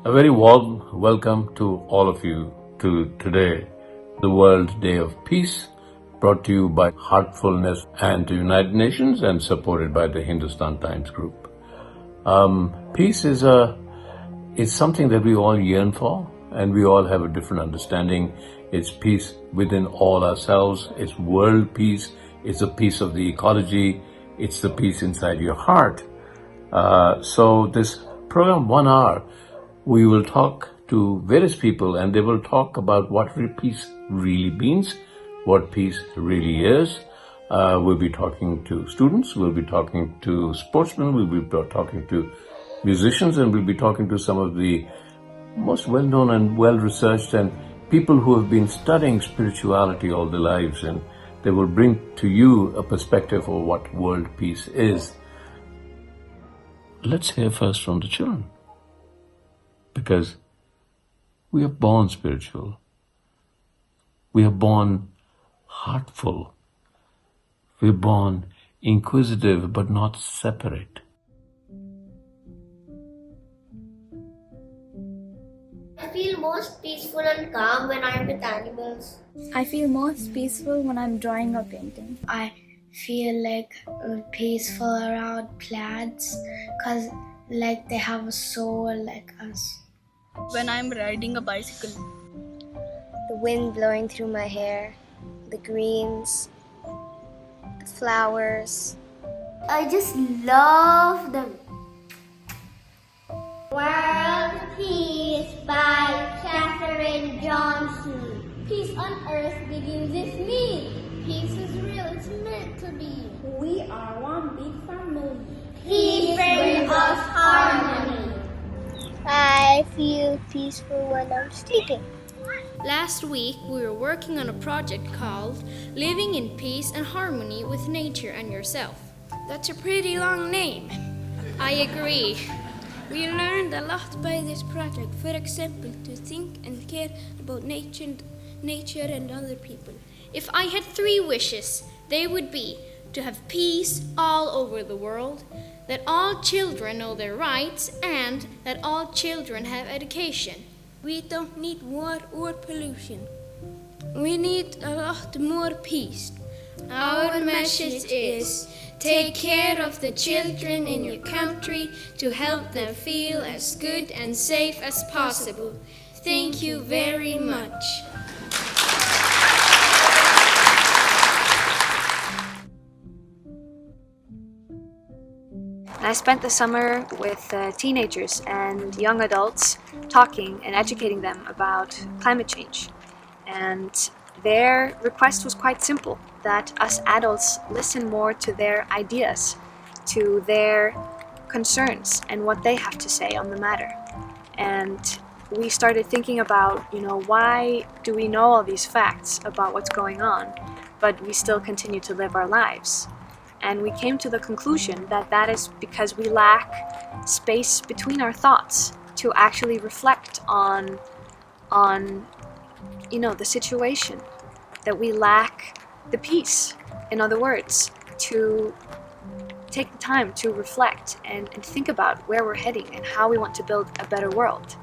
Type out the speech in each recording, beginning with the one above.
A very warm welcome to all of you to today, the World Day of Peace, brought to you by Heartfulness and the United Nations and supported by the Hindustan Times Group. Peace is something that we all yearn for, and we all have a different understanding. It's peace within all ourselves. It's world peace. It's the peace of the ecology. It's the peace inside your heart. So this program, 1 hour, we will talk to various people and they will talk about what peace really means, what peace really is. We'll be talking to students, we'll be talking to sportsmen, we'll be talking to musicians, and we'll be talking to some of the most well-known and well-researched and people who have been studying spirituality all their lives, and they will bring to you a perspective of what world peace is. Let's hear first from the children, because we are born spiritual. We are born heartful. We are born inquisitive but not separate. I feel most peaceful and calm when I am with animals. I feel most peaceful when I'm drawing or painting. I feel like peaceful around plants because like they have a soul like us. When I'm riding a bicycle. The wind blowing through my hair, the greens, the flowers. I just love them. World Peace by Katherine Johnson. Peace on earth begins with me. Peace is real, it's meant to be. We are one big family. Peace brings us harmony. I feel peaceful when I'm sleeping. Last week, we were working on a project called Living in Peace and Harmony with Nature and Yourself. That's a pretty long name. I agree. We learned a lot by this project. For example, to think and care about nature and other people. If I had 3 wishes, they would be to have peace all over the world, that all children know their rights, and that all children have education. We don't need war or pollution. We need a lot more peace. Our message is, take care of the children in your country to help them feel as good and safe as possible. Thank you very much. I spent the summer with teenagers and young adults talking and educating them about climate change. And their request was quite simple, that us adults listen more to their ideas, to their concerns and what they have to say on the matter. And we started thinking about, why do we know all these facts about what's going on, but we still continue to live our lives? And we came to the conclusion that is because we lack space between our thoughts to actually reflect on the situation, that we lack the peace, in other words, to take the time to reflect and think about where we're heading and how we want to build a better world.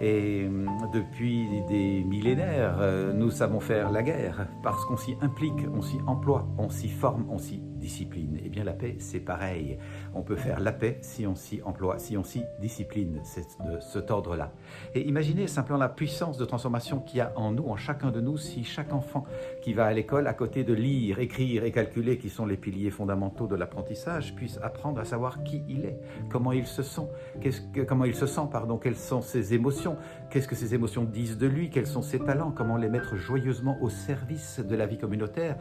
Et depuis des millénaires, nous savons faire la guerre parce qu'on s'y implique, on s'y emploie, on s'y forme, on s'y discipline. Eh bien la paix, c'est pareil. On peut faire la paix si on s'y emploie, si on s'y discipline. C'est de cet ordre-là. Et imaginez simplement la puissance de transformation qu'il y a en nous, en chacun de nous, si chaque enfant qui va à l'école, à côté de lire, écrire et calculer, qui sont les piliers fondamentaux de l'apprentissage, puisse apprendre à savoir qui il est, comment il se sent, quelles sont ses émotions, qu'est-ce que ces émotions disent de lui, quels sont ses talents, comment les mettre joyeusement au service de la vie communautaire.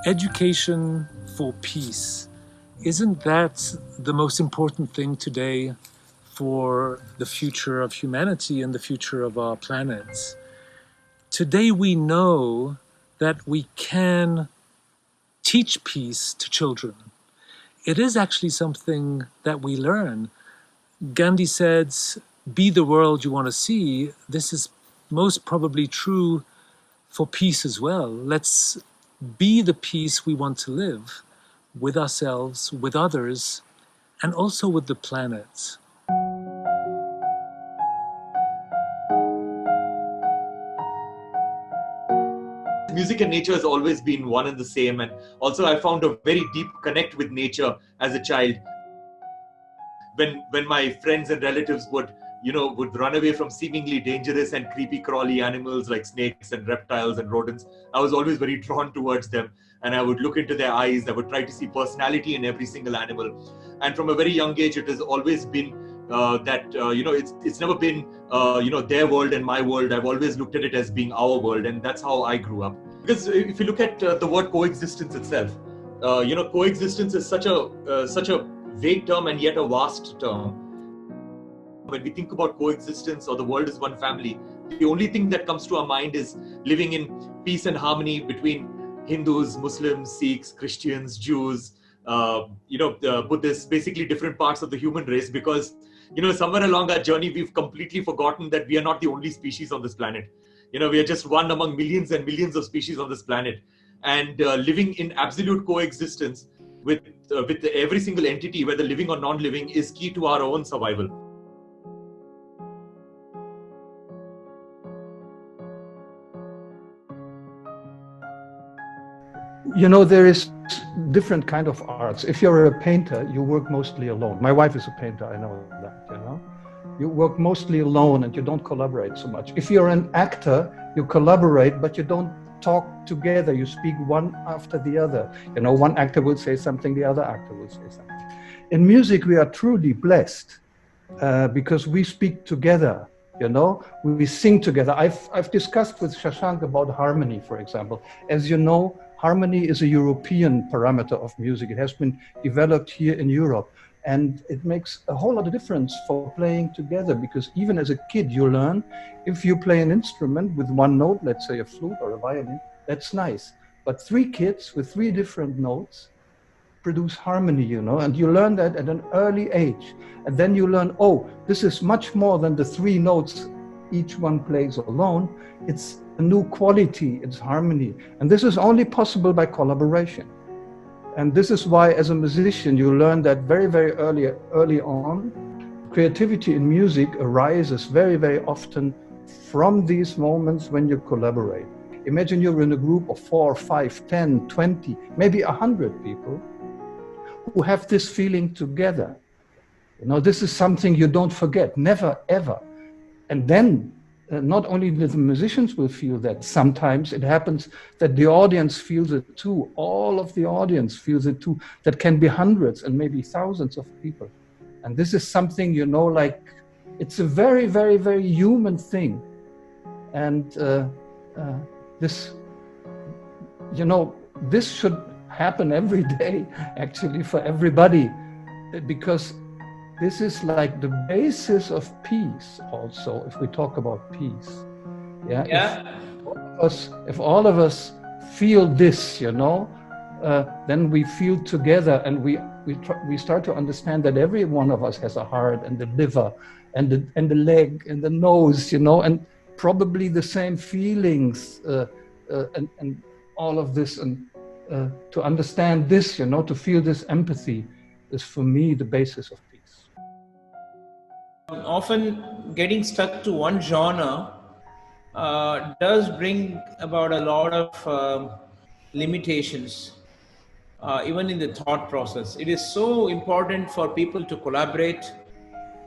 Education for peace, isn't that the most important thing today for the future of humanity and the future of our planet? Today we know that we can teach peace to children. It is actually something that we learn. Gandhi said, be the world you want to see. This is most probably true for peace as well. Let's be the peace we want to live with ourselves, with others, and also with the planet. Music and nature has always been one and the same, and also I found a very deep connect with nature as a child. When my friends and relatives would run away from seemingly dangerous and creepy crawly animals like snakes and reptiles and rodents, I was always very drawn towards them, and I would look into their eyes. I would try to see personality in every single animal, and from a very young age it has always been it's never been their world and my world. I've always looked at it as being our world, and that's how I grew up. Because if you look at the word coexistence itself, coexistence is such a vague term and yet a vast term. When we think about coexistence or the world is one family, the only thing that comes to our mind is living in peace and harmony between Hindus, Muslims, Sikhs, Christians, Jews, Buddhists, basically different parts of the human race, because somewhere along our journey we've completely forgotten that we are not the only species on this planet. We are just one among millions and millions of species on this planet, and living in absolute coexistence with every single entity, whether living or non-living, is key to our own survival. There is different kind of arts. If you're a painter, you work mostly alone. My wife is a painter, I know that, You work mostly alone and you don't collaborate so much. If you're an actor, you collaborate, but you don't talk together. You speak one after the other. One actor will say something, the other actor will say something. In music, we are truly blessed because we speak together. We sing together. I've discussed with Shashank about harmony, for example. As you know, harmony is a European parameter of music. It has been developed here in Europe, and it makes a whole lot of difference for playing together, because even as a kid, you learn if you play an instrument with one note, let's say a flute or a violin, that's nice. But three kids with three different notes produce harmony, and you learn that at an early age. And then you learn, oh, this is much more than the three notes each one plays alone. It's a new quality, it's harmony. And this is only possible by collaboration. And this is why, as a musician, you learn that very, very early on. Creativity in music arises very, very often from these moments when you collaborate. Imagine you're in a group of 4, 5, 10, 20, maybe 100 people who have this feeling together. This is something you don't forget, never, ever. And then not only the musicians will feel that, sometimes it happens that the audience feels it too. All of the audience feels it too. That can be hundreds and maybe thousands of people. And this is something, it's a very, very, very human thing. And this should happen every day, actually, for everybody, because this is like the basis of peace also, if we talk about peace. If all of us feel this, then we feel together, and we start to understand that every one of us has a heart and the liver and the leg and the nose, and probably the same feelings and all of this. And to understand this, to feel this empathy is, for me, the basis of peace. Often getting stuck to one genre does bring about a lot of limitations, even in the thought process. It is so important for people to collaborate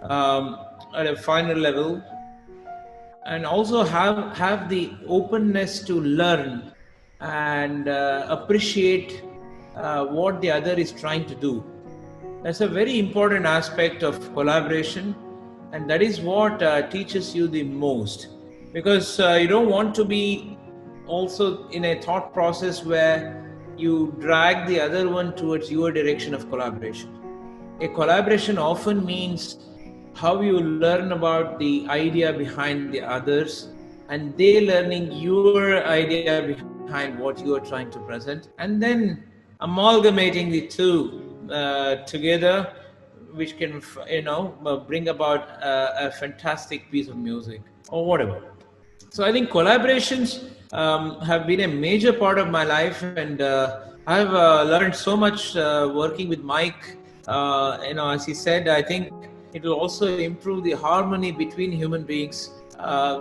at a finer level, and also have the openness to learn and appreciate what the other is trying to do. That's a very important aspect of collaboration, and that is what teaches you the most, because you don't want to be also in a thought process where you drag the other one towards your direction of collaboration. A collaboration often means how you learn about the idea behind the others, and they learning your idea behind what you are trying to present, and then amalgamating the two together, which can bring about a fantastic piece of music or whatever. So I think collaborations have been a major part of my life, and I've learned so much working with Mike. As he said, I think it will also improve the harmony between human beings,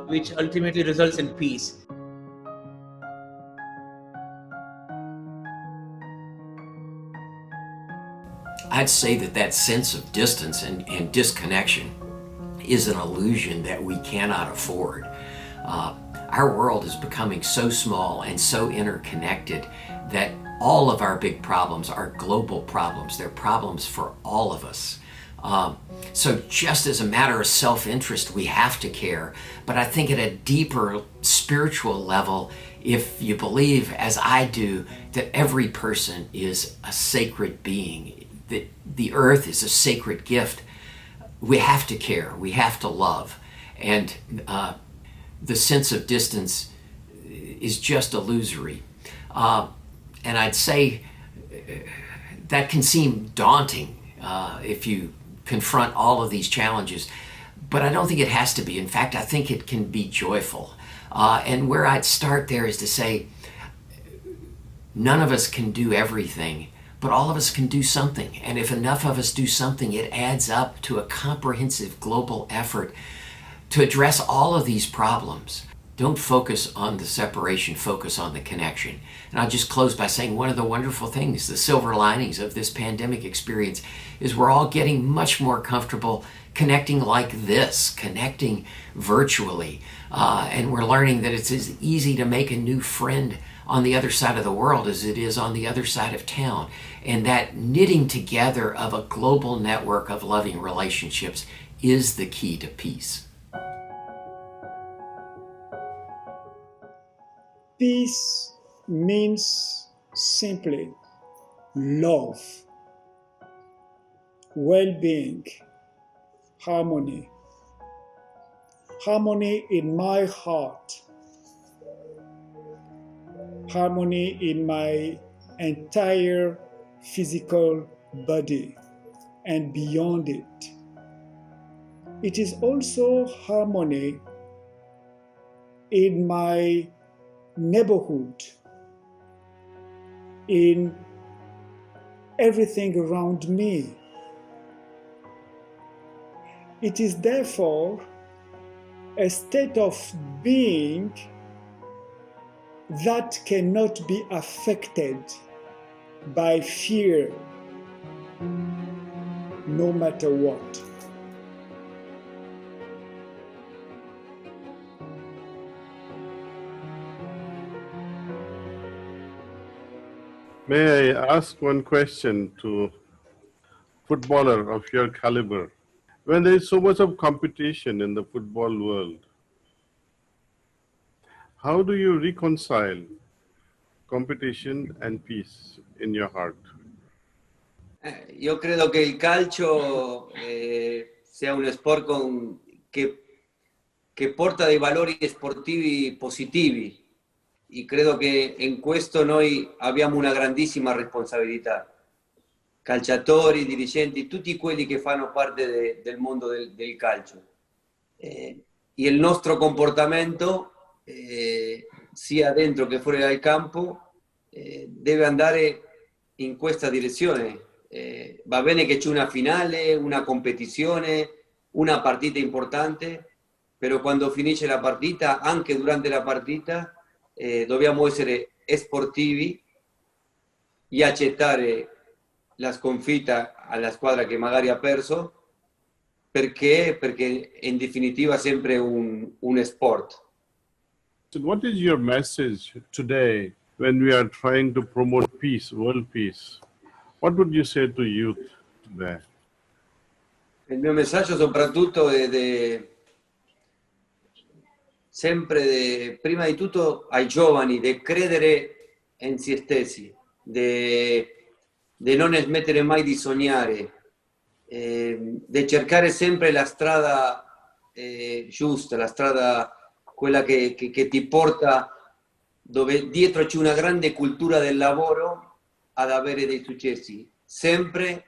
which ultimately results in peace. I'd say that sense of distance and disconnection is an illusion that we cannot afford. Our world is becoming so small and so interconnected that all of our big problems are global problems. They're problems for all of us. So just as a matter of self-interest, we have to care. But I think at a deeper spiritual level, if you believe, as I do, that every person is a sacred being, that the earth is a sacred gift, we have to care, we have to love. And the sense of distance is just illusory. And I'd say that can seem daunting if you confront all of these challenges, but I don't think it has to be. In fact, I think it can be joyful. And where I'd start there is to say, none of us can do everything, but all of us can do something. And if enough of us do something, it adds up to a comprehensive global effort to address all of these problems. Don't focus on the separation, focus on the connection. And I'll just close by saying one of the wonderful things, the silver linings of this pandemic experience, is we're all getting much more comfortable connecting like this, connecting virtually. And we're learning that it's as easy to make a new friend on the other side of the world as it is on the other side of town. And that knitting together of a global network of loving relationships is the key to peace. Peace means simply love, well-being, harmony. Harmony in my heart, harmony in my entire physical body and beyond it. It is also harmony in my neighborhood, in everything around me. It is therefore a state of being that cannot be affected by fear, no matter what. May I ask one question to a footballer of your caliber? When there is so much of competition in the football world, how do you reconcile competition and peace in your heart? Io credo che il calcio sia uno sport che porta dei valori sportivi positivi, e credo che in questo noi abbiamo una grandissima responsabilità. Calciatori, dirigenti, tutti quelli che fanno parte del mondo del calcio. E il nostro comportamento, sia dentro che fuori dal campo, deve andare in questa direzione. Va bene che c'è una finale, una competizione, una partita importante, però quando finisce la partita, anche durante la partita, dobbiamo essere sportivi e accettare la sconfitta alla squadra che magari ha perso, perché in definitiva è sempre un sport. So what is your message today when we are trying to promote peace, world peace? What would you say to youth today? Il mio messaggio soprattutto è sempre prima di tutto ai giovani, di credere in se stessi, di non smettere mai di sognare, di cercare sempre la strada giusta, la strada quella che ti porta dove dietro c'è una grande cultura del lavoro ad avere dei successi, sempre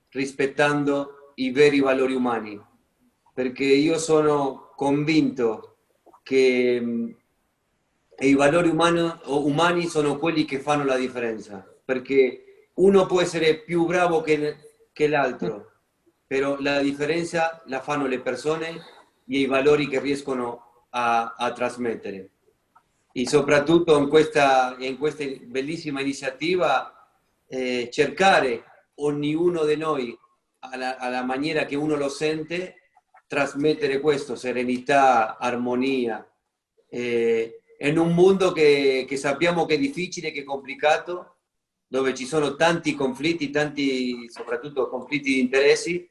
rispettando i veri valori umani, perché io sono convinto che i valori umani sono quelli che fanno la differenza, perché uno può essere più bravo che l'altro, però la differenza la fanno le persone e i valori che riescono a trasmettere. E soprattutto in questa bellissima iniziativa cercare ognuno di noi alla maniera che uno lo sente, trasmettere questo, serenità, armonia, in un mondo che sappiamo che è difficile, che è complicato, dove ci sono tanti conflitti, soprattutto conflitti di interessi,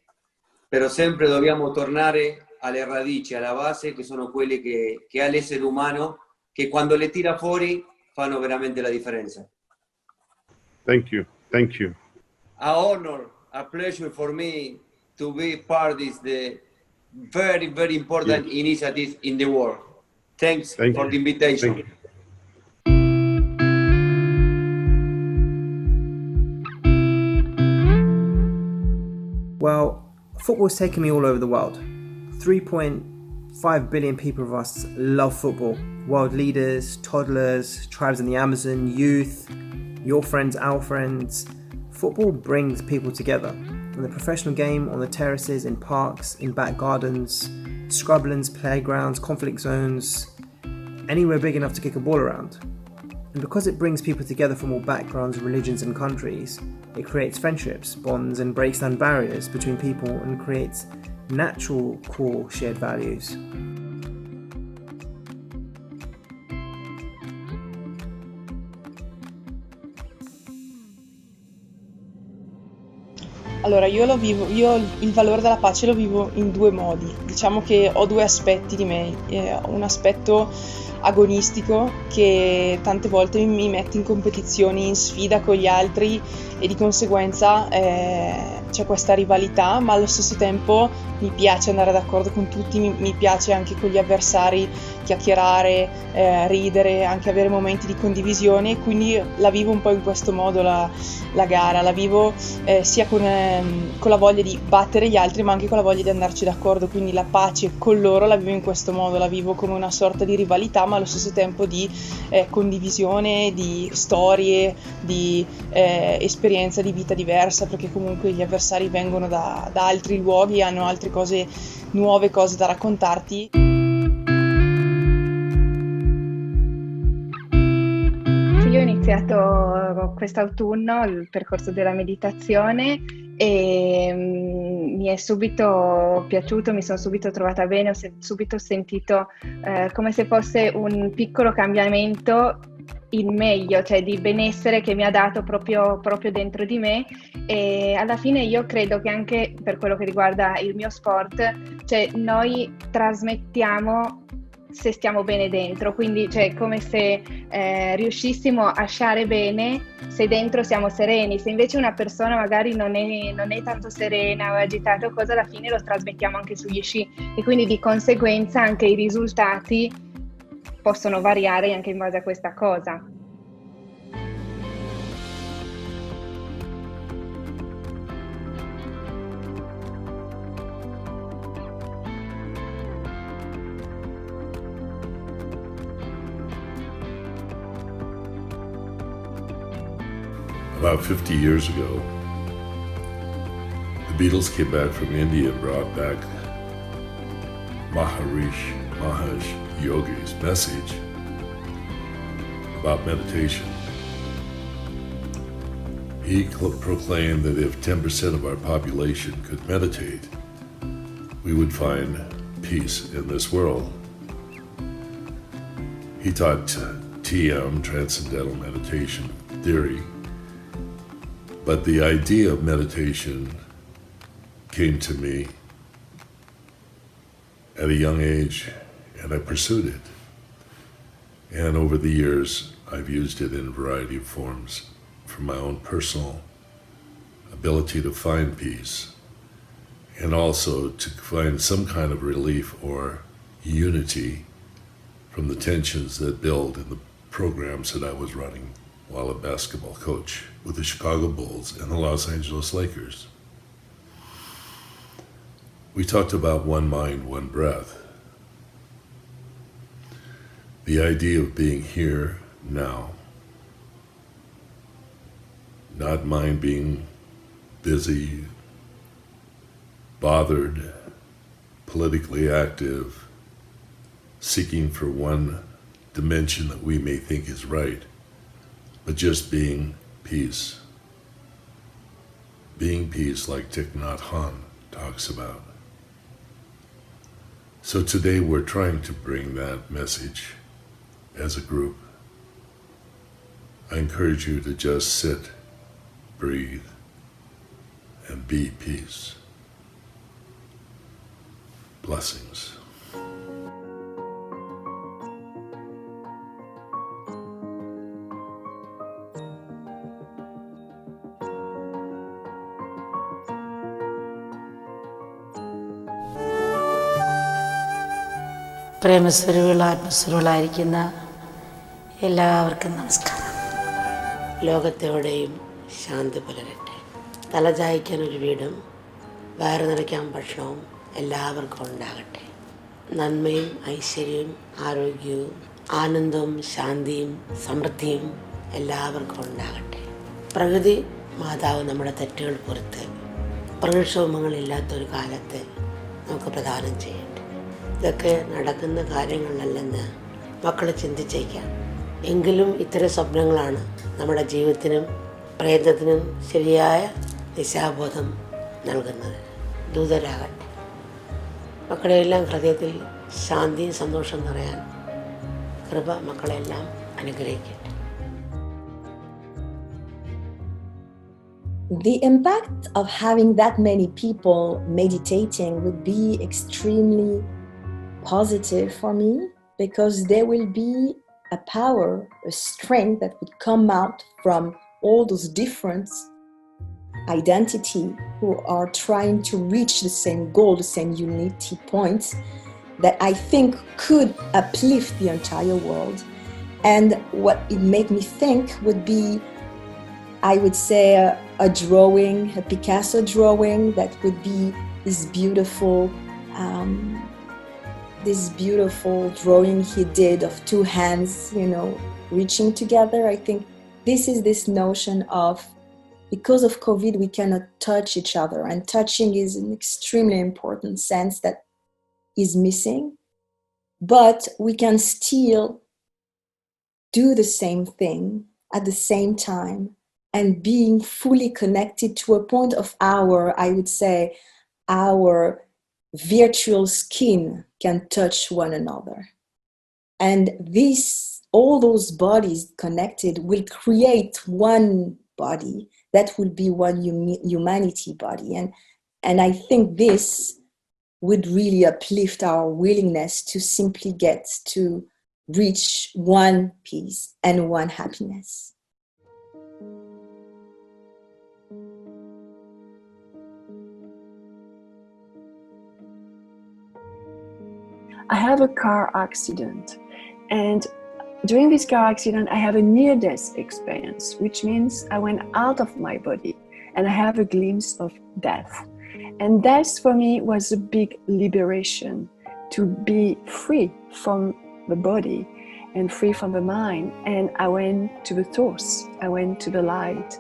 però sempre dobbiamo tornare alle radici, alla base, che sono quelle che ha l'essere umano, che quando le tira fuori fanno veramente la differenza. Thank you. Thank you. A honor, a pleasure for me to be part of the very, very important initiative in the world. Thanks for the invitation. Thank you. Well, football's taken me all over the world. 3.5 billion people of us love football. World leaders, toddlers, tribes in the Amazon, youth, your friends, our friends. Football brings people together. In the professional game, on the terraces, in parks, in back gardens, scrublands, playgrounds, conflict zones, anywhere big enough to kick a ball around. And because it brings people together from all backgrounds, religions and countries, it creates friendships, bonds and breaks down barriers between people and creates natural core shared values. Allora, io il valore della pace lo vivo in due modi. Diciamo che ho due aspetti di me, un aspetto agonistico che tante volte mi mette in competizioni, in sfida con gli altri e di conseguenza c'è questa rivalità, ma allo stesso tempo mi piace andare d'accordo con tutti, mi piace anche con gli avversari chiacchierare, ridere, anche avere momenti di condivisione, quindi la vivo un po' in questo modo la gara, la vivo sia con la voglia di battere gli altri ma anche con la voglia di andarci d'accordo, quindi la pace con loro la vivo in questo modo, la vivo come una sorta di rivalità ma allo stesso tempo di condivisione, di storie, di esperienza di vita diversa, perché comunque gli avversari vengono da altri luoghi e hanno altre cose, nuove cose da raccontarti. Io ho iniziato quest'autunno il percorso della meditazione e mi è subito piaciuto, mi sono subito trovata bene, ho subito sentito come se fosse un piccolo cambiamento in meglio, cioè di benessere che mi ha dato proprio dentro di me, e alla fine io credo che anche per quello che riguarda il mio sport, cioè noi trasmettiamo se stiamo bene dentro, quindi cioè come se riuscissimo a stare bene se dentro siamo sereni. Se invece una persona magari non è tanto serena o agitata o cosa, alla fine lo trasmettiamo anche sugli sci e quindi di conseguenza anche i risultati possono variare anche in base a questa cosa. About 50 years ago, the Beatles came back from India and brought back Maharaj Yogi's message about meditation. He proclaimed that if 10% of our population could meditate, we would find peace in this world. He taught TM, Transcendental Meditation Theory, but the idea of meditation came to me at a young age, and I pursued it. And over the years, I've used it in a variety of forms for my own personal ability to find peace, and also to find some kind of relief or unity from the tensions that build in the programs that I was running while a basketball coach with the Chicago Bulls and the Los Angeles Lakers. We talked about one mind, one breath. The idea of being here now, not mind being busy, bothered, politically active, seeking for one dimension that we may think is right, but just being peace. Being peace like Thich Nhat Hanh talks about. So today we're trying to bring that message as a group. I encourage you to just sit, breathe, and be peace. Blessings. പ്രേമസ്വരൂപികളും ആത്മസ്വരൂപികളായിരിക്കുന്ന എല്ലാവർക്കും നമസ്കാരം. ലോകത്തെവിടെയും ശാന്തി പുലരട്ടെ. തലചായ്ക്കാൻ ഒരു വീടും വയറ് നിറയ്ക്കാൻ ഭക്ഷണവും എല്ലാവർക്കും ഉണ്ടാകട്ടെ. നന്മയും ഐശ്വര്യവും ആരോഗ്യവും ആനന്ദവും ശാന്തിയും സമൃദ്ധിയും എല്ലാവർക്കും ഉണ്ടാകട്ടെ. പ്രകൃതി മാതാവ് നമ്മുടെ തെറ്റുകൾ പുറത്ത് പ്രകൃതിക്ഷോഭങ്ങളില്ലാത്തൊരു കാലത്ത് നമുക്ക് പ്രദാനം ചെയ്യട്ടെ. ഇതൊക്കെ നടക്കുന്ന കാര്യങ്ങളല്ലെന്ന് മക്കൾ ചിന്തിച്ചേക്കാം. എങ്കിലും ഇത്തരം സ്വപ്നങ്ങളാണ് നമ്മുടെ ജീവിതത്തിനും പ്രയത്നത്തിനും ശരിയായ ദിശാബോധം നൽകുന്നത്. ദൂതരാകട്ടെ. മക്കളെല്ലാം ഹൃദയത്തിൽ ശാന്തിയും സന്തോഷം നിറയാൻ കൃപ മക്കളെല്ലാം അനുഗ്രഹിക്കട്ടെ. The impact of having that many people meditating would be extremely positive for me, because there will be a power, a strength that would come out from all those different identity who are trying to reach the same goal, the same unity points, that I think could uplift the entire world. And what it made me think would be, I would say, a drawing, a Picasso drawing, that would be this beautiful drawing he did of two hands, reaching together. I think this is this notion of, because of COVID, we cannot touch each other, and touching is an extremely important sense that is missing, but we can still do the same thing at the same time, and being fully connected to a point of our virtual skin can touch one another. And all those bodies connected will create one body that will be one humanity body. And I think this would really uplift our willingness to simply get to reach one peace and one happiness. I have a car accident, and during this car accident I have a near-death experience, which means I went out of my body and I have a glimpse of death. And death for me was a big liberation, to be free from the body and free from the mind. And I went to the source, I went to the light,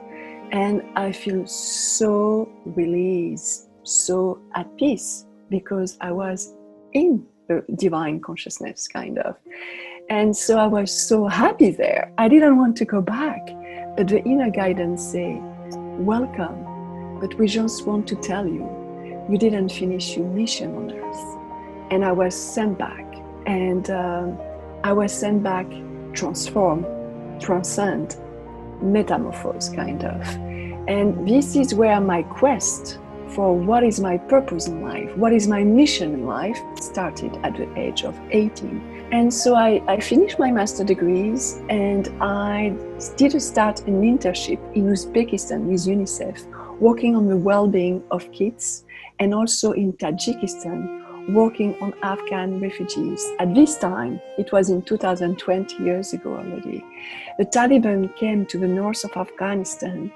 and I feel so released, so at peace, because I was in the divine consciousness, kind of. And so I was so happy there. I didn't want to go back, but the inner guidance said, welcome, but we just want to tell you, you didn't finish your mission on Earth. And I was sent back, and I was sent back transformed, transcend, metamorphose, kind of. And this is where my quest for what is my purpose in life, what is my mission in life, started at the age of 18. And so I finished my master degrees, and I did start an internship in Uzbekistan with UNICEF, working on the well-being of kids, and also in Tajikistan, working on Afghan refugees. At this time, it was in 2020, years ago already, the Taliban came to the north of Afghanistan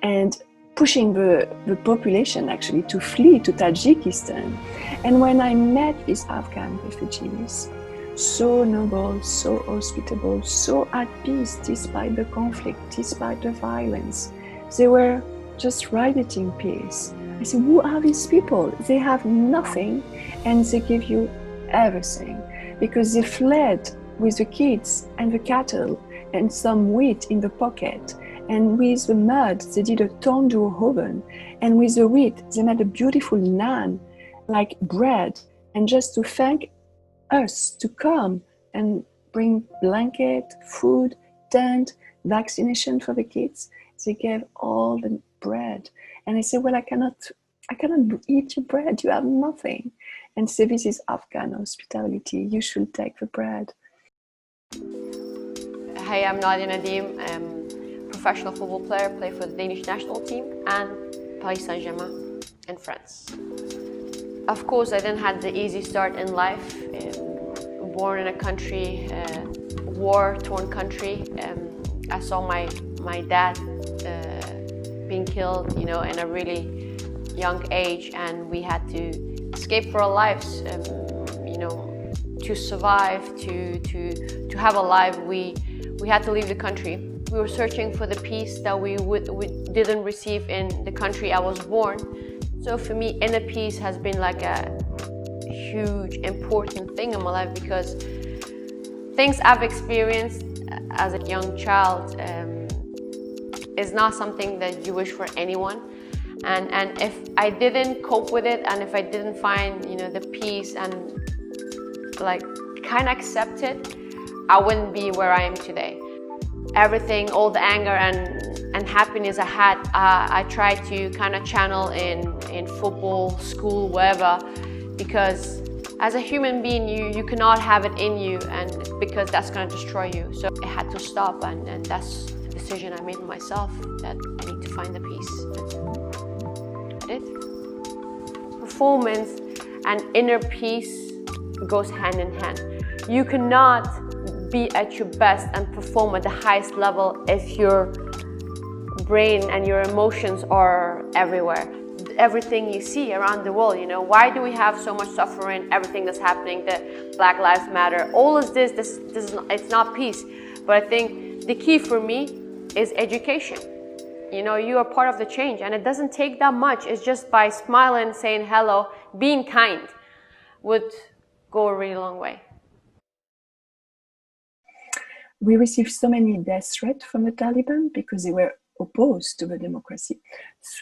and pushing the population actually to flee to Tajikistan. And when I met these Afghan refugees, so noble, so hospitable, so at peace despite the conflict, despite the violence, they were just radiating peace. I said, who are these people? They have nothing and they give you everything, because they fled with the kids and the cattle and some wheat in the pocket. And with the mud, they did a tandoor oven. And with the wheat, they made a beautiful naan, like bread. And just to thank us to come and bring blanket, food, tent, vaccination for the kids, they gave all the bread. And I said, well, I cannot eat your bread. You have nothing. And so this is Afghan hospitality. You should take the bread. Hi, I'm Nadia Nadim. I'm a professional football player, play for the Danish national team and Paris Saint-Germain in France. Of course, I didn't have the easy start in life. Born in a country, war-torn country. I saw my dad being killed, in a really young age, and we had to escape for our lives. To survive, to have a life, we had to leave the country. We were searching for the peace that we didn't receive in the country I was born. So for me, inner peace has been like a huge, important thing in my life, because things I've experienced as a young child is not something that you wish for anyone. And if I didn't cope with it, and if I didn't find, the peace and kind of accept it, I wouldn't be where I am today. Everything, all the anger and happiness I had, I tried to kind of channel in football, school, wherever, because as a human being, you cannot have it in you, and because that's going to destroy you. So I had to stop, and that's the decision I made for myself, that I need to find the peace. I did. Performance and inner peace goes hand in hand. You cannot be at your best and perform at the highest level if your brain and your emotions are everywhere. Everything you see around the world, why do we have so much suffering? Everything that's happening, the Black Lives Matter, all of this is not, it's not peace. But I think the key for me is education. You are part of the change, and it doesn't take that much. It's just by smiling, saying hello, being kind would go a really long way. We received so many death threats from the Taliban because they were opposed to the democracy.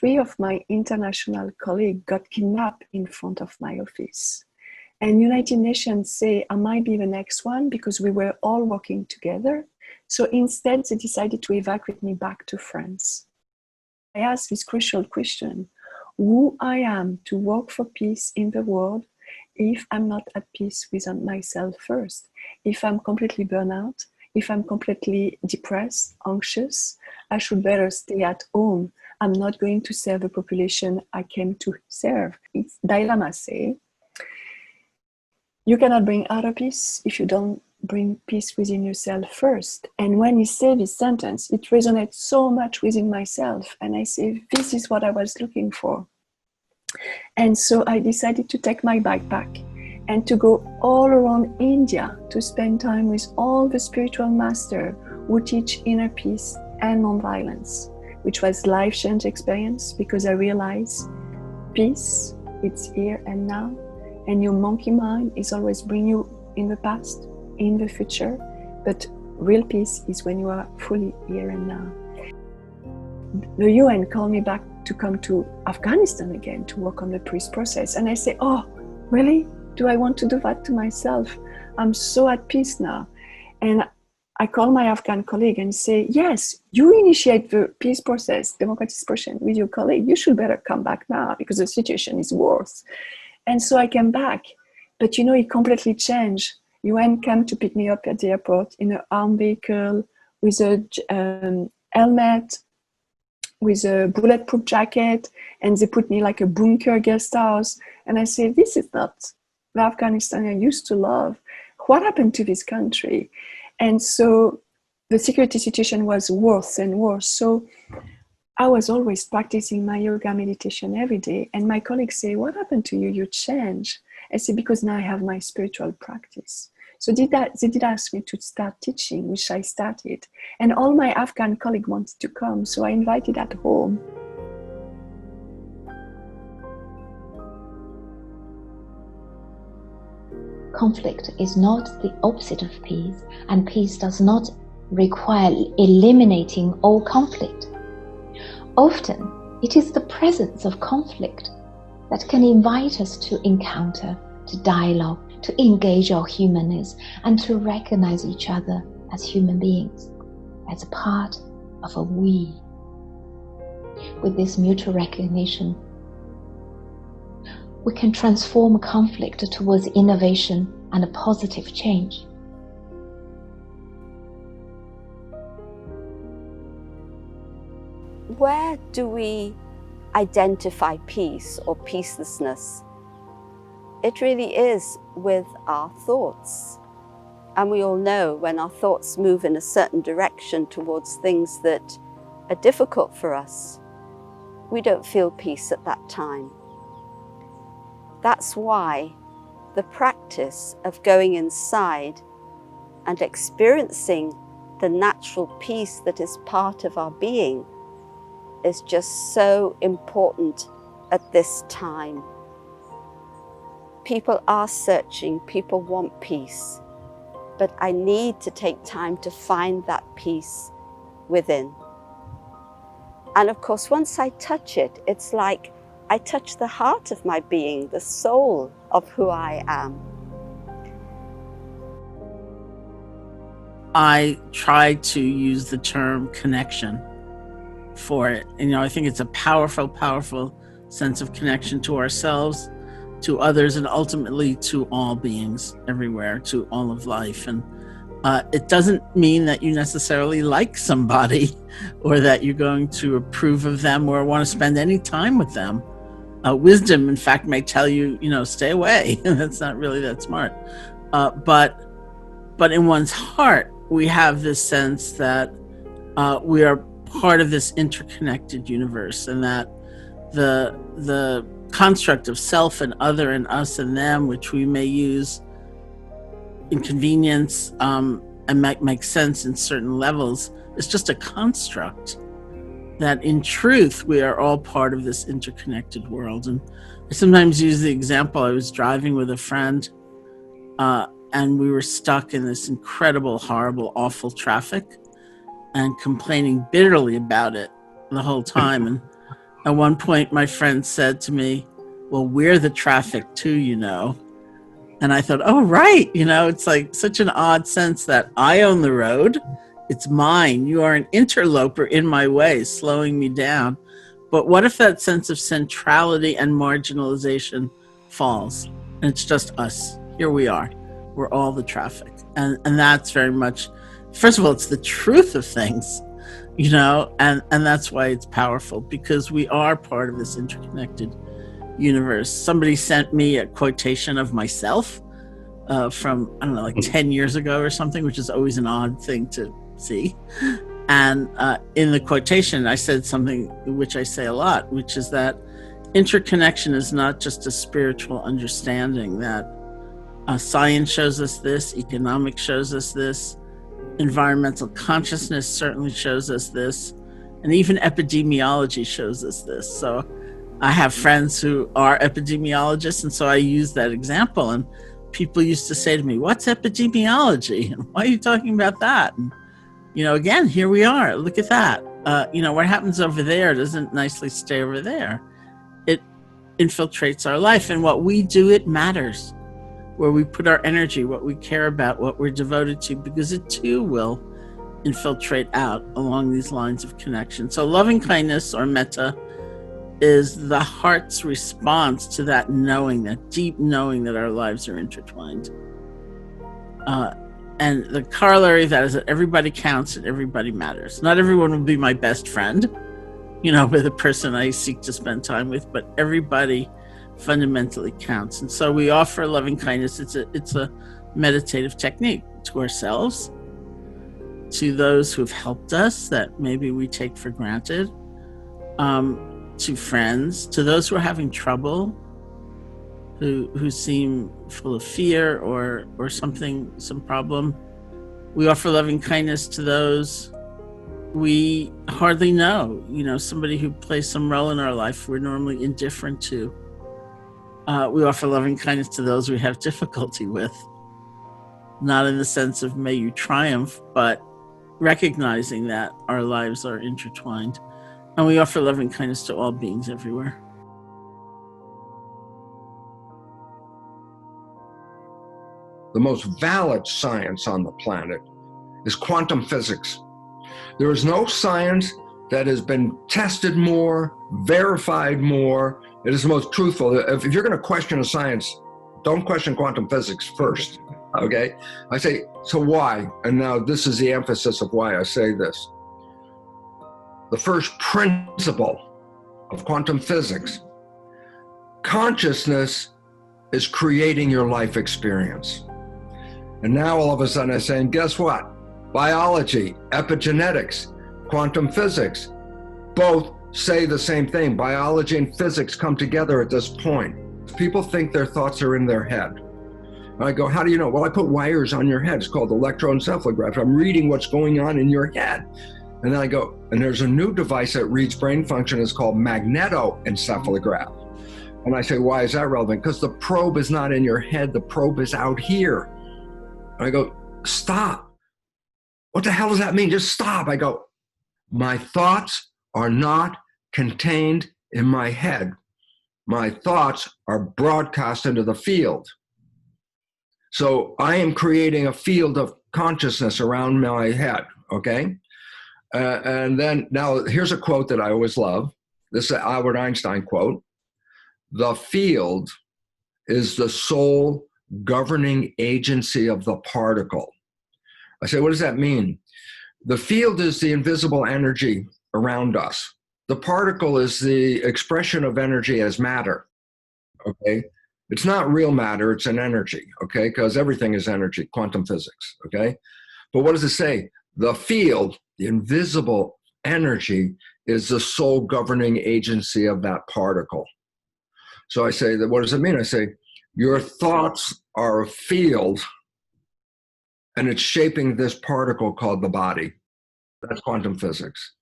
3 of my international colleagues got kidnapped in front of my office. And United Nations say I might be the next one because we were all working together. So instead, they decided to evacuate me back to France. I asked this crucial question: who I am to work for peace in the world if I'm not at peace with myself first? If I'm completely burnt out, if I'm completely depressed, anxious, I should better stay at home. I'm not going to serve the population I came to serve. It's Dalai Lama say, you cannot bring outer peace if you don't bring peace within yourself first. And when he said this sentence, it resonates so much within myself. And I say, this is what I was looking for. And so I decided to take my backpack and to go all around India to spend time with all the spiritual masters who teach inner peace and non-violence, which was a life-changing experience, because I realized peace, it's here and now, and your monkey mind is always bringing you in the past, in the future, but real peace is when you are fully here and now. the UN called me back to come to Afghanistan again to work on the peace process. And I say, oh, really? Do I want to do that to myself? I'm so at peace now. And I call my Afghan colleague and say, yes, you initiate the peace process, democratization with your colleague. You should better come back now because the situation is worse. And so I came back. But you know, it completely changed. UN came to pick me up at the airport in an armed vehicle with a helmet, with a bulletproof jacket, and they put me like a bunker guest house. And I say, this is not the Afghanistan I used to love. What happened to this country? And so the security situation was worse and worse. So I was always practicing my yoga meditation every day. And my colleagues say, what happened to you? You changed. I say, because now I have my spiritual practice. So they did ask me to start teaching, which I started. And all my Afghan colleagues wanted to come, so I invited at home. Conflict is not the opposite of peace, and peace does not require eliminating all conflict. Often, it is the presence of conflict that can invite us to encounter, to dialogue, to engage our humanness, and to recognize each other as human beings, as a part of a we. With this mutual recognition, we can transform a conflict towards innovation and a positive change. Where do we identify peace or peacelessness? It really is with our thoughts. And we all know when our thoughts move in a certain direction towards things that are difficult for us, we don't feel peace at that time. That's why the practice of going inside and experiencing the natural peace that is part of our being is just so important at this time. People are searching, people want peace, but I need to take time to find that peace within. And of course, once I touch it, it's like I touch the heart of my being, the soul of who I am. I try to use the term connection for it. And, I think it's a powerful, powerful sense of connection to ourselves, to others, and ultimately to all beings everywhere, to all of life. And it doesn't mean that you necessarily like somebody or that you're going to approve of them or want to spend any time with them. Wisdom, in fact, may tell you, stay away. That's not really that smart. But in one's heart, we have this sense that we are part of this interconnected universe, and that the construct of self and other and us and them, which we may use in convenience and make sense in certain levels, is just a construct. That in truth, we are all part of this interconnected world. And I sometimes use the example, I was driving with a friend and we were stuck in this incredible, horrible, awful traffic and complaining bitterly about it the whole time. And at one point, my friend said to me, well, we're the traffic too, And I thought, oh, right. It's like such an odd sense that I own the road. It's mine. You are an interloper in my way, slowing me down. But what if that sense of centrality and marginalization falls? And it's just us. Here we are. We're all the traffic. And that's very much, first of all, it's the truth of things, and that's why it's powerful, because we are part of this interconnected universe. Somebody sent me a quotation of myself from, 10 years ago or something, which is always an odd thing to see. And in the quotation, I said something which I say a lot, which is that interconnection is not just a spiritual understanding, that science shows us this, economics shows us this, environmental consciousness certainly shows us this, and even epidemiology shows us this. So I have friends who are epidemiologists, and so I use that example. And people used to say to me, what's epidemiology? And why are you talking about that? And, again, here we are. Look at that. what happens over there doesn't nicely stay over there. It infiltrates our life, and what we do, it matters. Where we put our energy, what we care about, what we're devoted to, because it too will infiltrate out along these lines of connection. So loving kindness, or metta, is the heart's response to that knowing, that deep knowing that our lives are intertwined. And the corollary of that is that everybody counts and everybody matters. Not everyone will be my best friend, with the person I seek to spend time with, but everybody fundamentally counts. And so we offer loving kindness. It's a meditative technique to ourselves, to those who've helped us that maybe we take for granted, to friends, to those who are having trouble, who seem full of fear or some problem. We offer loving kindness to those we hardly know, somebody who plays some role in our life we're normally indifferent to. We offer loving kindness to those we have difficulty with, not in the sense of may you triumph, but recognizing that our lives are intertwined. And we offer loving kindness to all beings everywhere. The most valid science on the planet is quantum physics. There is no science that has been tested more, verified more. It is the most truthful. If you're going to question a science, don't question quantum physics first, okay? I say, so why? And now this is the emphasis of why I say this. The first principle of quantum physics, consciousness is creating your life experience. And now all of a sudden I'm saying, guess what? Biology, epigenetics, quantum physics, both say the same thing. Biology and physics come together at this point. People think their thoughts are in their head. And I go, how do you know? Well, I put wires on your head. It's called electroencephalograph. I'm reading what's going on in your head. And then I go, and there's a new device that reads brain function. It's called magnetoencephalograph. And I say, why is that relevant? Because the probe is not in your head. The probe is out here. And I go, stop. What the hell does that mean? Just stop. I go, my thoughts are not contained in my head. My thoughts are broadcast into the field. So I am creating a field of consciousness around my head, okay? And then, now here's a quote that I always love. This is an Albert Einstein quote. The field is the sole governing agency of the particle. I say, what does that mean? The field is the invisible energy around us. The particle is the expression of energy as matter, okay? It's not real matter, it's an energy, okay? Because everything is energy, quantum physics, okay? But what does it say? The field, the invisible energy, is the sole governing agency of that particle. So I say, that. What does it mean? I say, your thoughts are a field, and it's shaping this particle called the body. That's quantum physics.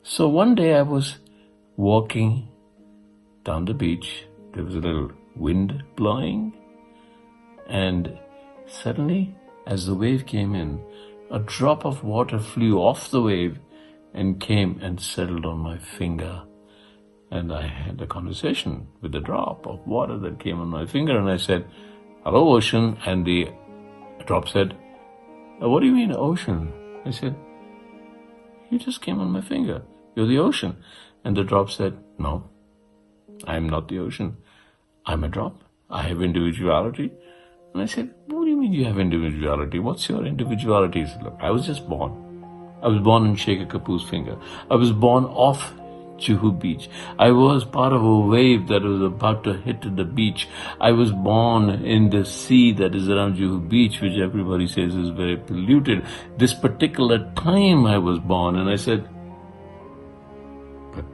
So one day I was walking down the beach. There was a little wind blowing, and suddenly, as the wave came in, a drop of water flew off the wave and came and settled on my finger. And I had a conversation with the drop of water that came on my finger, and I said, hello, ocean. And the drop said, what do you mean, ocean? I said, you just came on my finger. You're the ocean. And the drop said, no, I'm not the ocean. I'm a drop. I have individuality. And I said, what do you mean you have individuality? What's your individuality? He said, look, I was just born. I was born in Sheikh Kapoor's finger. I was born off Juhu Beach. I was part of a wave that was about to hit the beach. I was born in the sea that is around Juhu Beach, which everybody says is very polluted. This particular time I was born, and I said, but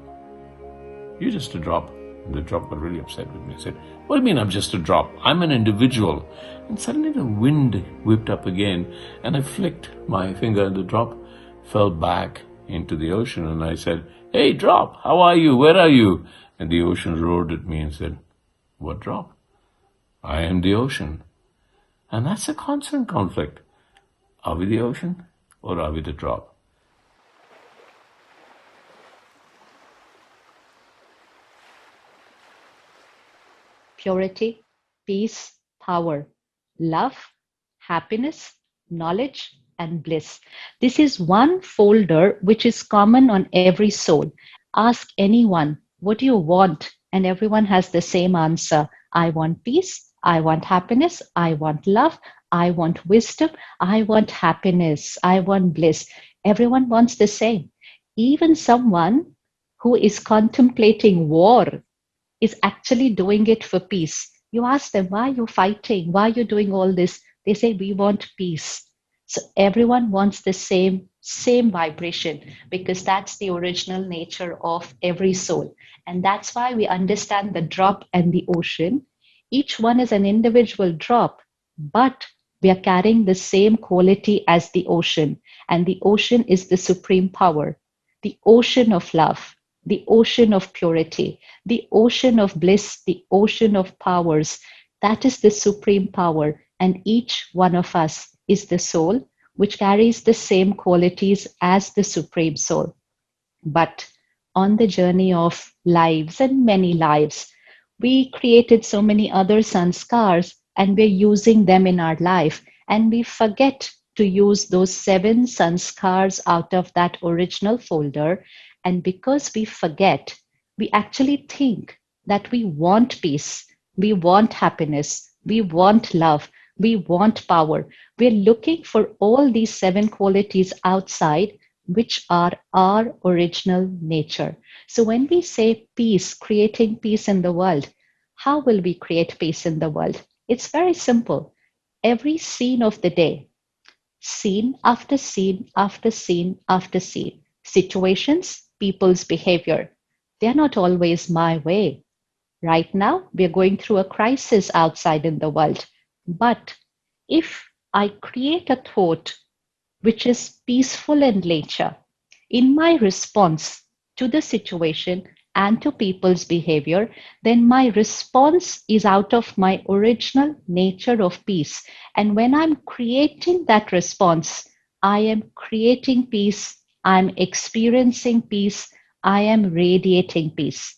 you're just a drop. And the drop got really upset with me. I said, what do you mean I'm just a drop? I'm an individual. And suddenly the wind whipped up again, and I flicked my finger, and the drop fell back into the ocean. And I said, hey, drop, how are you? Where are you? And the ocean roared at me and said, what drop? I am the ocean. And that's a constant conflict. Are we the ocean or are we the drop? Purity, peace, power, love, happiness, knowledge, and bliss. This is one folder which is common on every soul. Ask anyone, what do you want? And everyone has the same answer. I want peace. I want happiness. I want love. I want wisdom. I want happiness. I want bliss. Everyone wants the same. Even someone who is contemplating war is actually doing it for peace. You ask them, why are you fighting? Why are you doing all this? They say, we want peace. So everyone wants the same vibration, because that's the original nature of every soul. And that's why we understand the drop and the ocean. Each one is an individual drop, but we are carrying the same quality as the ocean. And the ocean is the supreme power, the ocean of love, the ocean of purity, the ocean of bliss, the ocean of powers. That is the supreme power. And each one of us is the soul, which carries the same qualities as the supreme soul. But on the journey of lives and many lives, we created so many other sanskars, and we're using them in our life. And we forget to use those 7 sanskars out of that original folder. And because we forget, we actually think that we want peace, we want happiness, we want love, we want power. We're looking for all these 7 qualities outside, which are our original nature. So when we say peace, creating peace in the world, how will we create peace in the world? It's very simple. Every scene of the day, scene after scene after scene after scene, situations, people's behavior, they're not always my way. Right now, we're going through a crisis outside in the world. But if I create a thought which is peaceful in nature, in my response to the situation and to people's behavior, then my response is out of my original nature of peace. And when I'm creating that response, I am creating peace, I'm experiencing peace, I am radiating peace.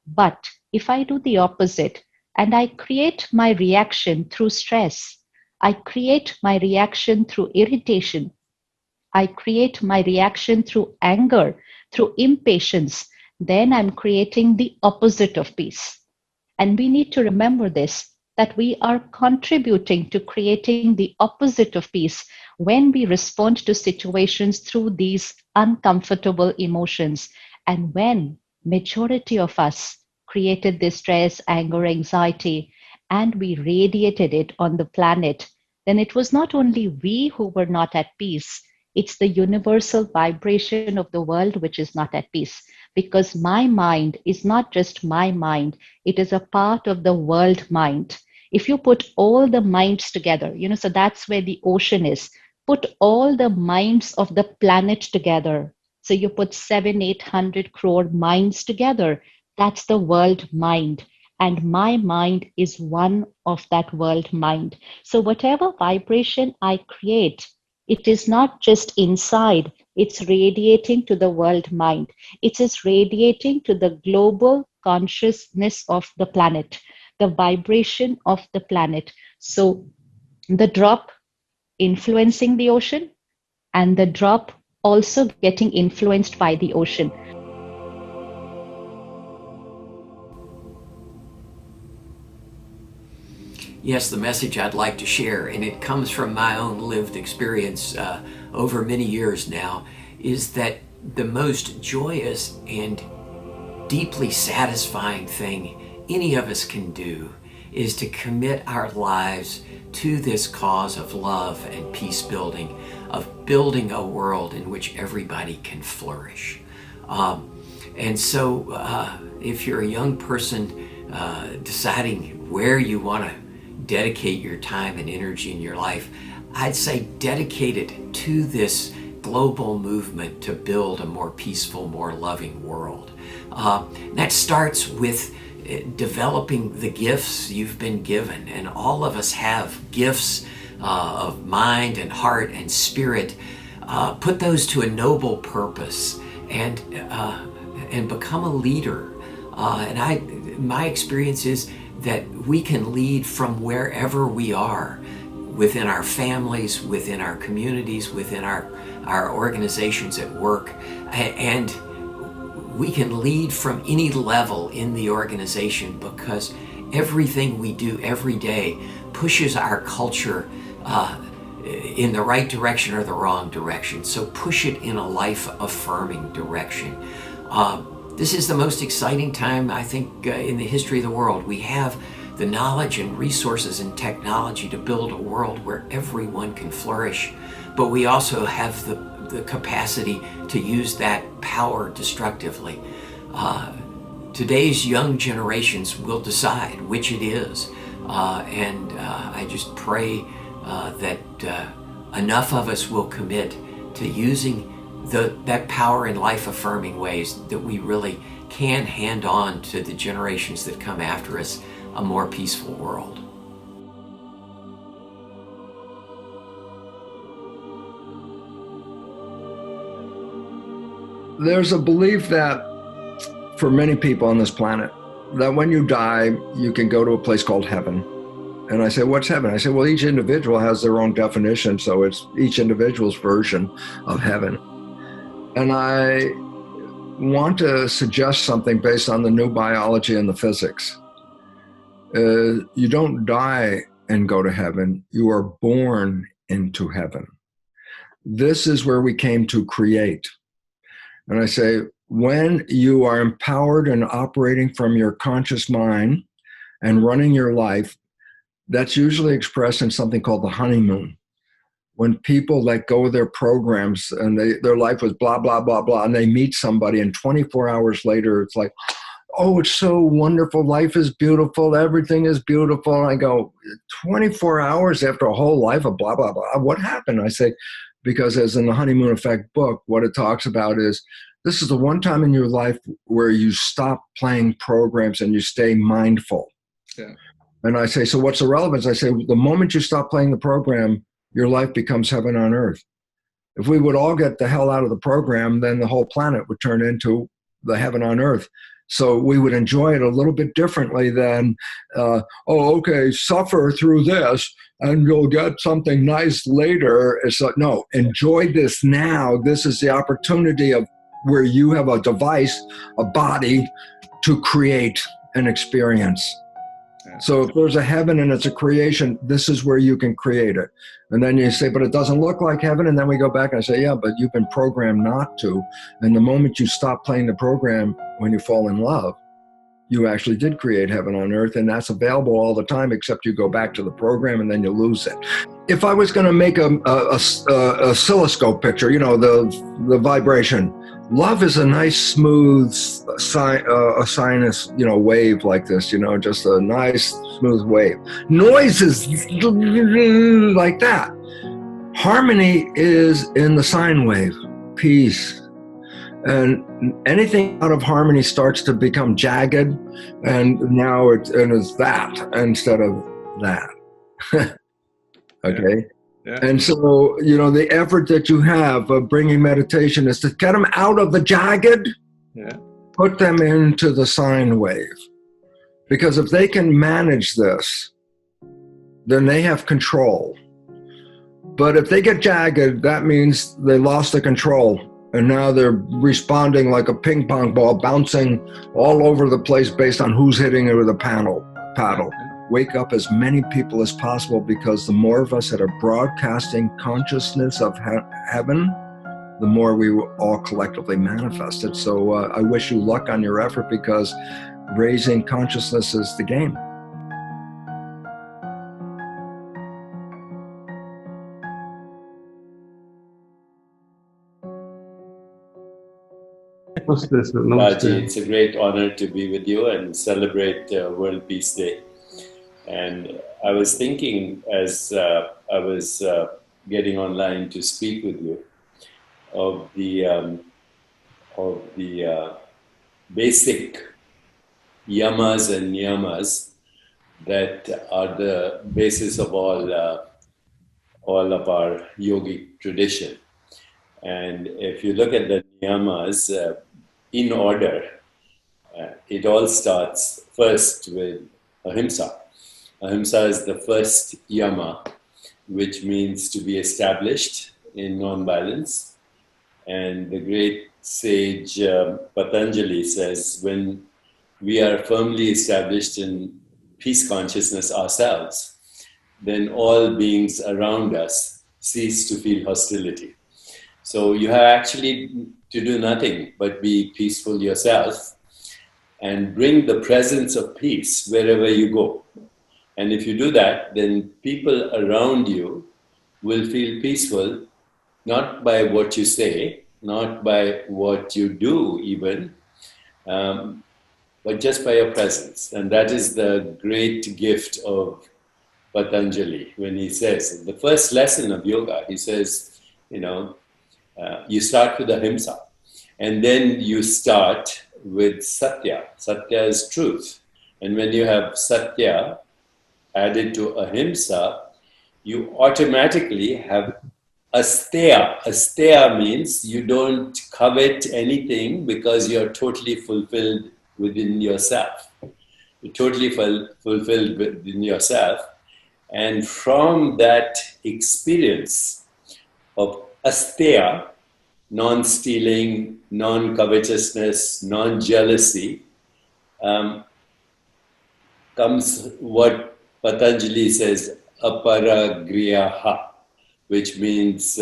But if I do the opposite and I create my reaction through stress, I create my reaction through irritation, I create my reaction through anger, through impatience, then I'm creating the opposite of peace. And we need to remember this, that we are contributing to creating the opposite of peace when we respond to situations through these uncomfortable emotions. And when majority of us created this stress, anger, anxiety, and we radiated it on the planet, then it was not only we who were not at peace, it's the universal vibration of the world which is not at peace. Because my mind is not just my mind, it is a part of the world mind. If you put all the minds together, so that's where the ocean is. Put all the minds of the planet together. So you put 700-800 crore minds together. That's the world mind. And my mind is one of that world mind. So whatever vibration I create, it is not just inside, it's radiating to the world mind. It is radiating to the global consciousness of the planet, the vibration of the planet. So the drop influencing the ocean, and the drop also getting influenced by the ocean. Yes, the message I'd like to share, and it comes from my own lived experience over many years now, is that the most joyous and deeply satisfying thing any of us can do is to commit our lives to this cause of love and peace building, of building a world in which everybody can flourish. And so if you're a young person deciding where you want to dedicate your time and energy in your life, I'd say dedicate it to this global movement to build a more peaceful, more loving world. That starts with developing the gifts you've been given, and all of us have gifts of mind and heart and spirit, put those to a noble purpose and become a leader. My experience is that we can lead from wherever we are, within our families, within our communities, within our organizations at work, and we can lead from any level in the organization, because everything we do every day pushes our culture in the right direction or the wrong direction. So push it in a life-affirming direction. This is the most exciting time, I think, in the history of the world. We have the knowledge and resources and technology to build a world where everyone can flourish, but we also have the capacity to use that power destructively. Today's young generations will decide which it is, and I just pray that enough of us will commit to using that power in life-affirming ways that we really can hand on to the generations that come after us a more peaceful world. There's a belief that for many people on this planet, that when you die, you can go to a place called heaven. And I say, what's heaven? I say, well, each individual has their own definition, so it's each individual's version of heaven. And I want to suggest something based on the new biology and the physics. You don't die and go to heaven. You are born into heaven. This is where we came to create. And I say, when you are empowered and operating from your conscious mind and running your life, that's usually expressed in something called the honeymoon. When people let go of their programs and their life was blah, blah, blah, blah, and they meet somebody and 24 hours later, it's like, oh, it's so wonderful. Life is beautiful. Everything is beautiful. And I go, 24 hours after a whole life of blah, blah, blah. What happened? I say, because as in the Honeymoon Effect book, what it talks about is this is the one time in your life where you stop playing programs and you stay mindful. Yeah. And I say, so what's the relevance? I say, the moment you stop playing the program, your life becomes heaven on earth. If we would all get the hell out of the program, then the whole planet would turn into the heaven on earth. So we would enjoy it a little bit differently than, suffer through this and you'll get something nice later. It's like, no, enjoy this now. This is the opportunity of where you have a device, a body to create an experience. So if there's a heaven and it's a creation, this is where you can create it. And then you say, but it doesn't look like heaven. And then we go back and I say, yeah, but you've been programmed not to. And the moment you stop playing the program, when you fall in love, you actually did create heaven on earth. And that's available all the time, except you go back to the program and then you lose it. If I was going to make a oscilloscope picture, the vibration, love is a nice, smooth sinus, wave like this, just a nice, smooth wave. Noise is like that. Harmony is in the sine wave, peace. And anything out of harmony starts to become jagged, and now it's that instead of that. Okay? Yeah. And so, the effort that you have of bringing meditation is to get them out of the jagged, put them into the sine wave. Because if they can manage this, then they have control. But if they get jagged, that means they lost the control. And now they're responding like a ping pong ball, bouncing all over the place based on who's hitting it with a paddle. Wake up as many people as possible, because the more of us that are broadcasting consciousness of heaven, the more we will all collectively manifest it. So I wish you luck on your effort, because raising consciousness is the game. Raji, it's a great honor to be with you and celebrate World Peace Day. And I was thinking, as I was getting online to speak with you, of the basic yamas and niyamas that are the basis of all all of our yogic tradition. And if you look at the niyamas in order, it all starts first with ahimsa. Ahimsa is the first yama, which means to be established in non-violence. And the great sage Patanjali says, when we are firmly established in peace consciousness ourselves, then all beings around us cease to feel hostility. So you have actually to do nothing but be peaceful yourself and bring the presence of peace wherever you go. And if you do that, then people around you will feel peaceful, not by what you say, not by what you do even, but just by your presence. And that is the great gift of Patanjali when he says, the first lesson of yoga, he says, you start with ahimsa, and then you start with satya. Satya is truth. And when you have satya added to ahimsa, you automatically have asteya. Asteya means you don't covet anything because you're totally fulfilled within yourself. You're totally fulfilled within yourself. And from that experience of asteya, non-stealing, non-covetousness, non-jealousy, comes what Patanjali says, aparagriyaha, which means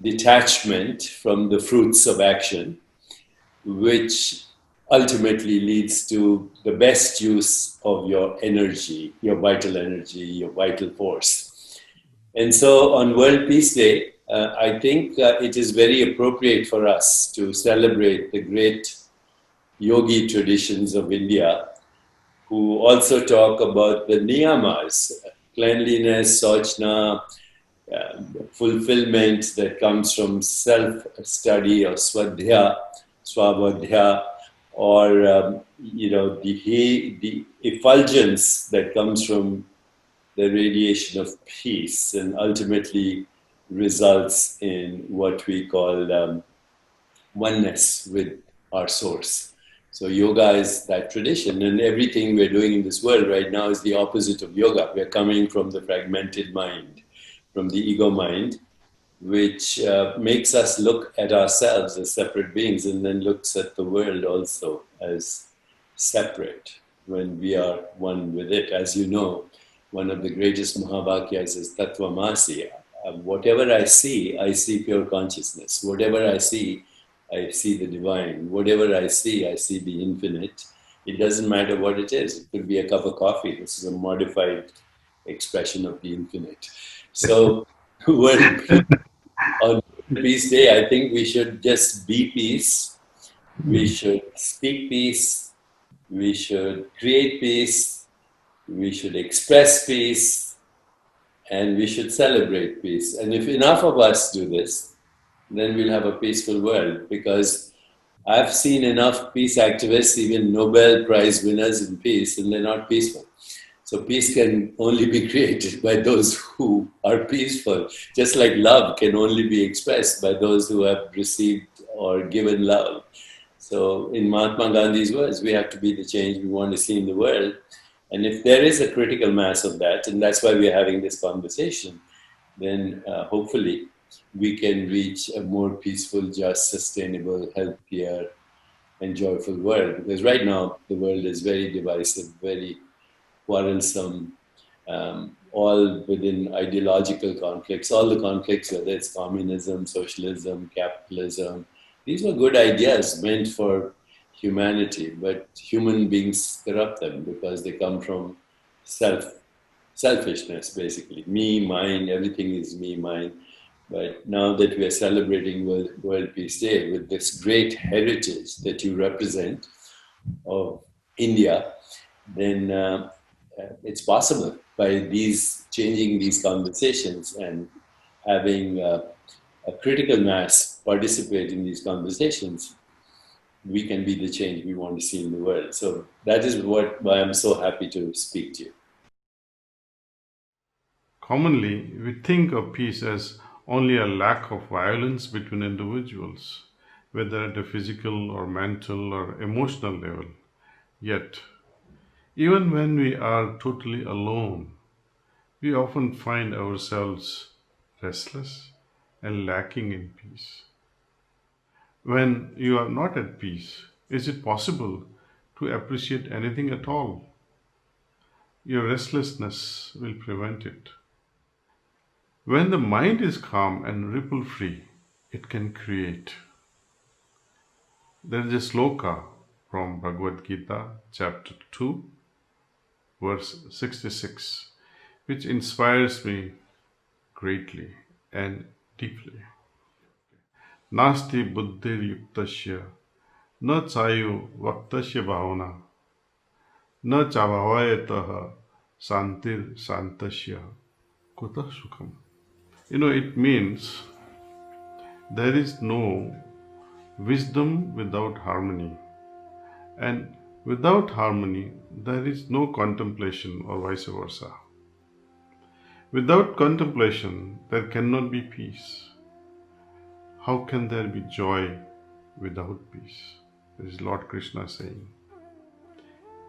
detachment from the fruits of action, which ultimately leads to the best use of your energy, your vital force. And so on World Peace Day, I think it is very appropriate for us to celebrate the great yogi traditions of India, who also talk about the niyamas, cleanliness, sauchna, fulfillment that comes from self-study or swadhyaya, swabodhya, or the effulgence that comes from the radiation of peace, and ultimately results in what we call oneness with our source. So yoga is that tradition, and everything we're doing in this world right now is the opposite of yoga. We're coming from the fragmented mind, from the ego mind, which makes us look at ourselves as separate beings, and then looks at the world also as separate when we are one with it. As you know, one of the greatest Mahavákyas is Tattvamasi. Whatever I see pure consciousness. Whatever I see the divine. Whatever I see the infinite. It doesn't matter what it is. It could be a cup of coffee. This is a modified expression of the infinite. So, on Peace Day, I think we should just be peace. We should speak peace. We should create peace. We should express peace. And we should celebrate peace. And if enough of us do this, then we'll have a peaceful world. Because I've seen enough peace activists, even Nobel Prize winners in peace, and they're not peaceful. So peace can only be created by those who are peaceful. Just like love can only be expressed by those who have received or given love. So in Mahatma Gandhi's words, we have to be the change we want to see in the world. And if there is a critical mass of that, and that's why we're having this conversation, then hopefully we can reach a more peaceful, just, sustainable, healthier, and joyful world. Because right now, the world is very divisive, very quarrelsome, all within ideological conflicts. All the conflicts, whether it's communism, socialism, capitalism, these were good ideas meant for humanity, but human beings corrupt them because they come from selfishness, basically. Me, mine, everything is me, mine. But now that we are celebrating World Peace Day with this great heritage that you represent of India, then it's possible by changing these conversations and having a critical mass participate in these conversations, we can be the change we want to see in the world. So that is why I'm so happy to speak to you. Commonly, we think of peace as only a lack of violence between individuals, whether at a physical or mental or emotional level. Yet, even when we are totally alone, we often find ourselves restless and lacking in peace. When you are not at peace, is it possible to appreciate anything at all? Your restlessness will prevent it. When the mind is calm and ripple free, it can create. There is a sloka from Bhagavad Gita, chapter 2, verse 66, which inspires me greatly and deeply. Nasti buddhir yuktasya na chayu vaktasya bhavana na chabhavayataha santir santasya kuta sukham. It means there is no wisdom without harmony, and without harmony there is no contemplation, or vice versa. Without contemplation there cannot be peace. How can there be joy without peace? This is Lord Krishna saying.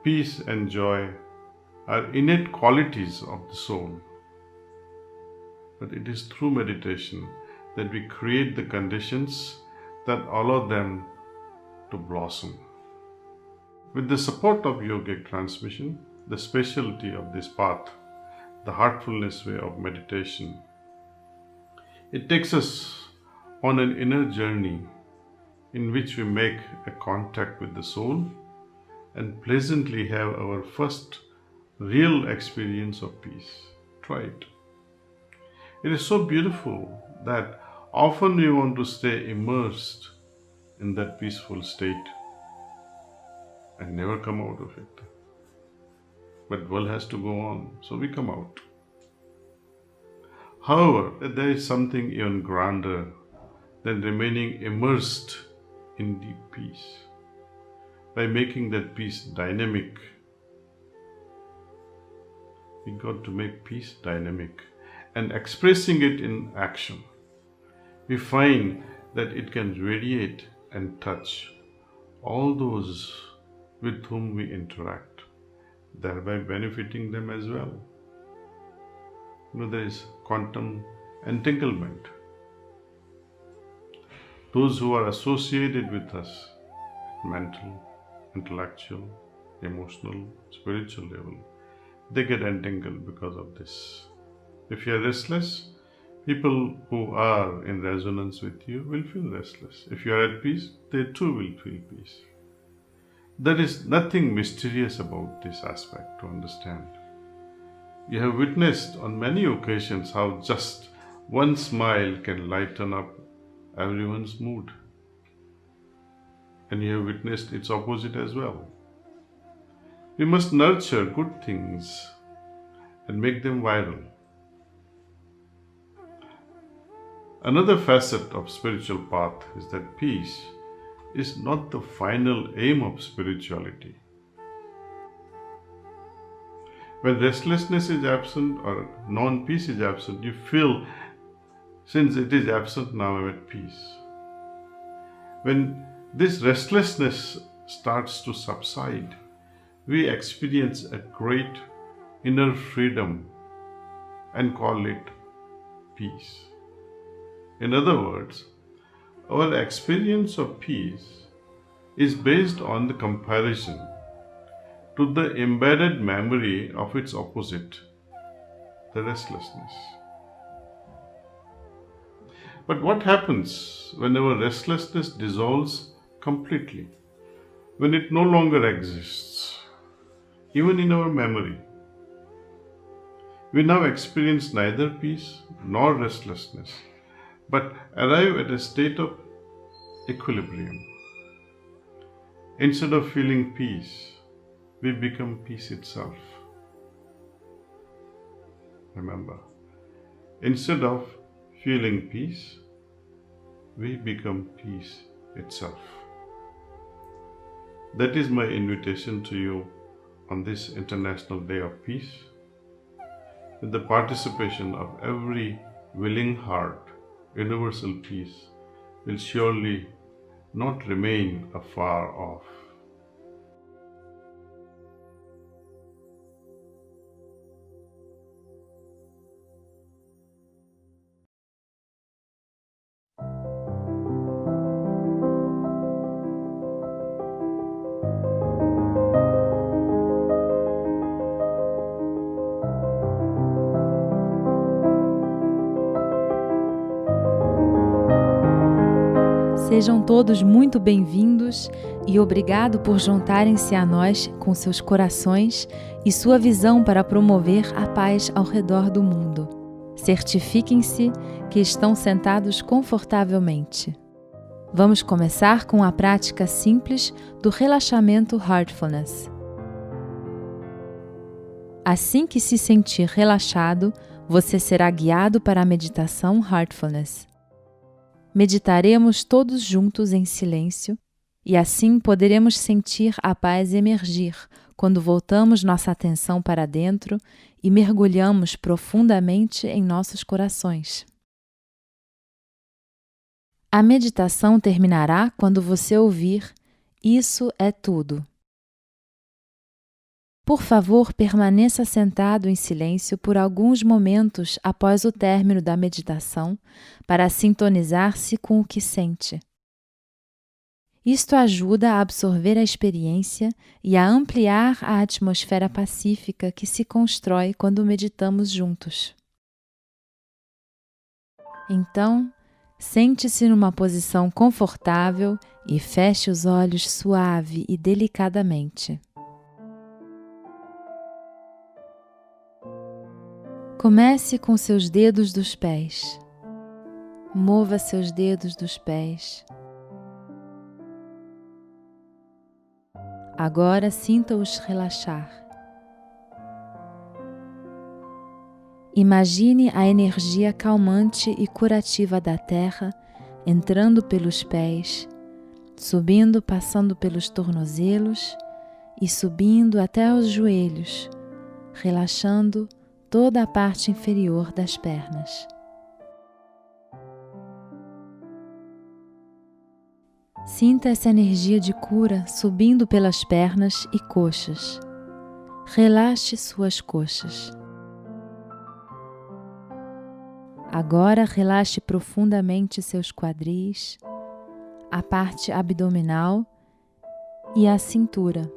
Peace and joy are innate qualities of the soul, but it is through meditation that we create the conditions that allow them to blossom. With the support of yogic transmission, the specialty of this path, the heartfulness way of meditation, it takes us on an inner journey in which we make a contact with the soul and pleasantly have our first real experience of peace. Try it. It is so beautiful that often we want to stay immersed in that peaceful state and never come out of it. But world has to go on, so we come out. However, there is something even grander than remaining immersed in deep peace. By making that peace dynamic, we got to make peace dynamic and expressing it in action. We find that it can radiate and touch all those with whom we interact, thereby benefiting them as well. There is quantum entanglement. Those who are associated with us at mental, intellectual, emotional, spiritual level, they get entangled because of this. If you are restless, people who are in resonance with you will feel restless. If you are at peace, they too will feel peace. There is nothing mysterious about this aspect to understand. You have witnessed on many occasions how just one smile can lighten up everyone's mood. And you have witnessed its opposite as well. We must nurture good things and make them viral. Another facet of spiritual path is that peace is not the final aim of spirituality. When restlessness is absent or non-peace is absent, you feel, since it is absent, now I'm at peace. When this restlessness starts to subside, we experience a great inner freedom and call it peace. In other words, our experience of peace is based on the comparison to the embedded memory of its opposite, the restlessness. But what happens when our restlessness dissolves completely? When it no longer exists, even in our memory? We now experience neither peace nor restlessness, but arrive at a state of equilibrium. Instead of feeling peace, we become peace itself. Remember, instead of feeling peace, we become peace itself. That is my invitation to you on this International Day of Peace. With the participation of every willing heart, universal peace will surely not remain afar off. Sejam todos muito bem-vindos e obrigado por juntarem-se a nós com seus corações e sua visão para promover a paz ao redor do mundo. Certifiquem-se que estão sentados confortavelmente. Vamos começar com a prática simples do relaxamento Heartfulness. Assim que se sentir relaxado, você será guiado para a meditação Heartfulness. Meditaremos todos juntos em silêncio e assim poderemos sentir a paz emergir quando voltamos nossa atenção para dentro e mergulhamos profundamente em nossos corações. A meditação terminará quando você ouvir "Isso é tudo". Por favor, permaneça sentado em silêncio por alguns momentos após o término da meditação para sintonizar-se com o que sente. Isto ajuda a absorver a experiência e a ampliar a atmosfera pacífica que se constrói quando meditamos juntos. Então, sente-se numa posição confortável e feche os olhos suave e delicadamente. Comece com seus dedos dos pés. Mova seus dedos dos pés. Agora sinta-os relaxar. Imagine a energia calmante e curativa da terra entrando pelos pés, subindo, passando pelos tornozelos e subindo até os joelhos, relaxando toda a parte inferior das pernas. Sinta essa energia de cura subindo pelas pernas e coxas. Relaxe suas coxas. Agora relaxe profundamente seus quadris, a parte abdominal e a cintura.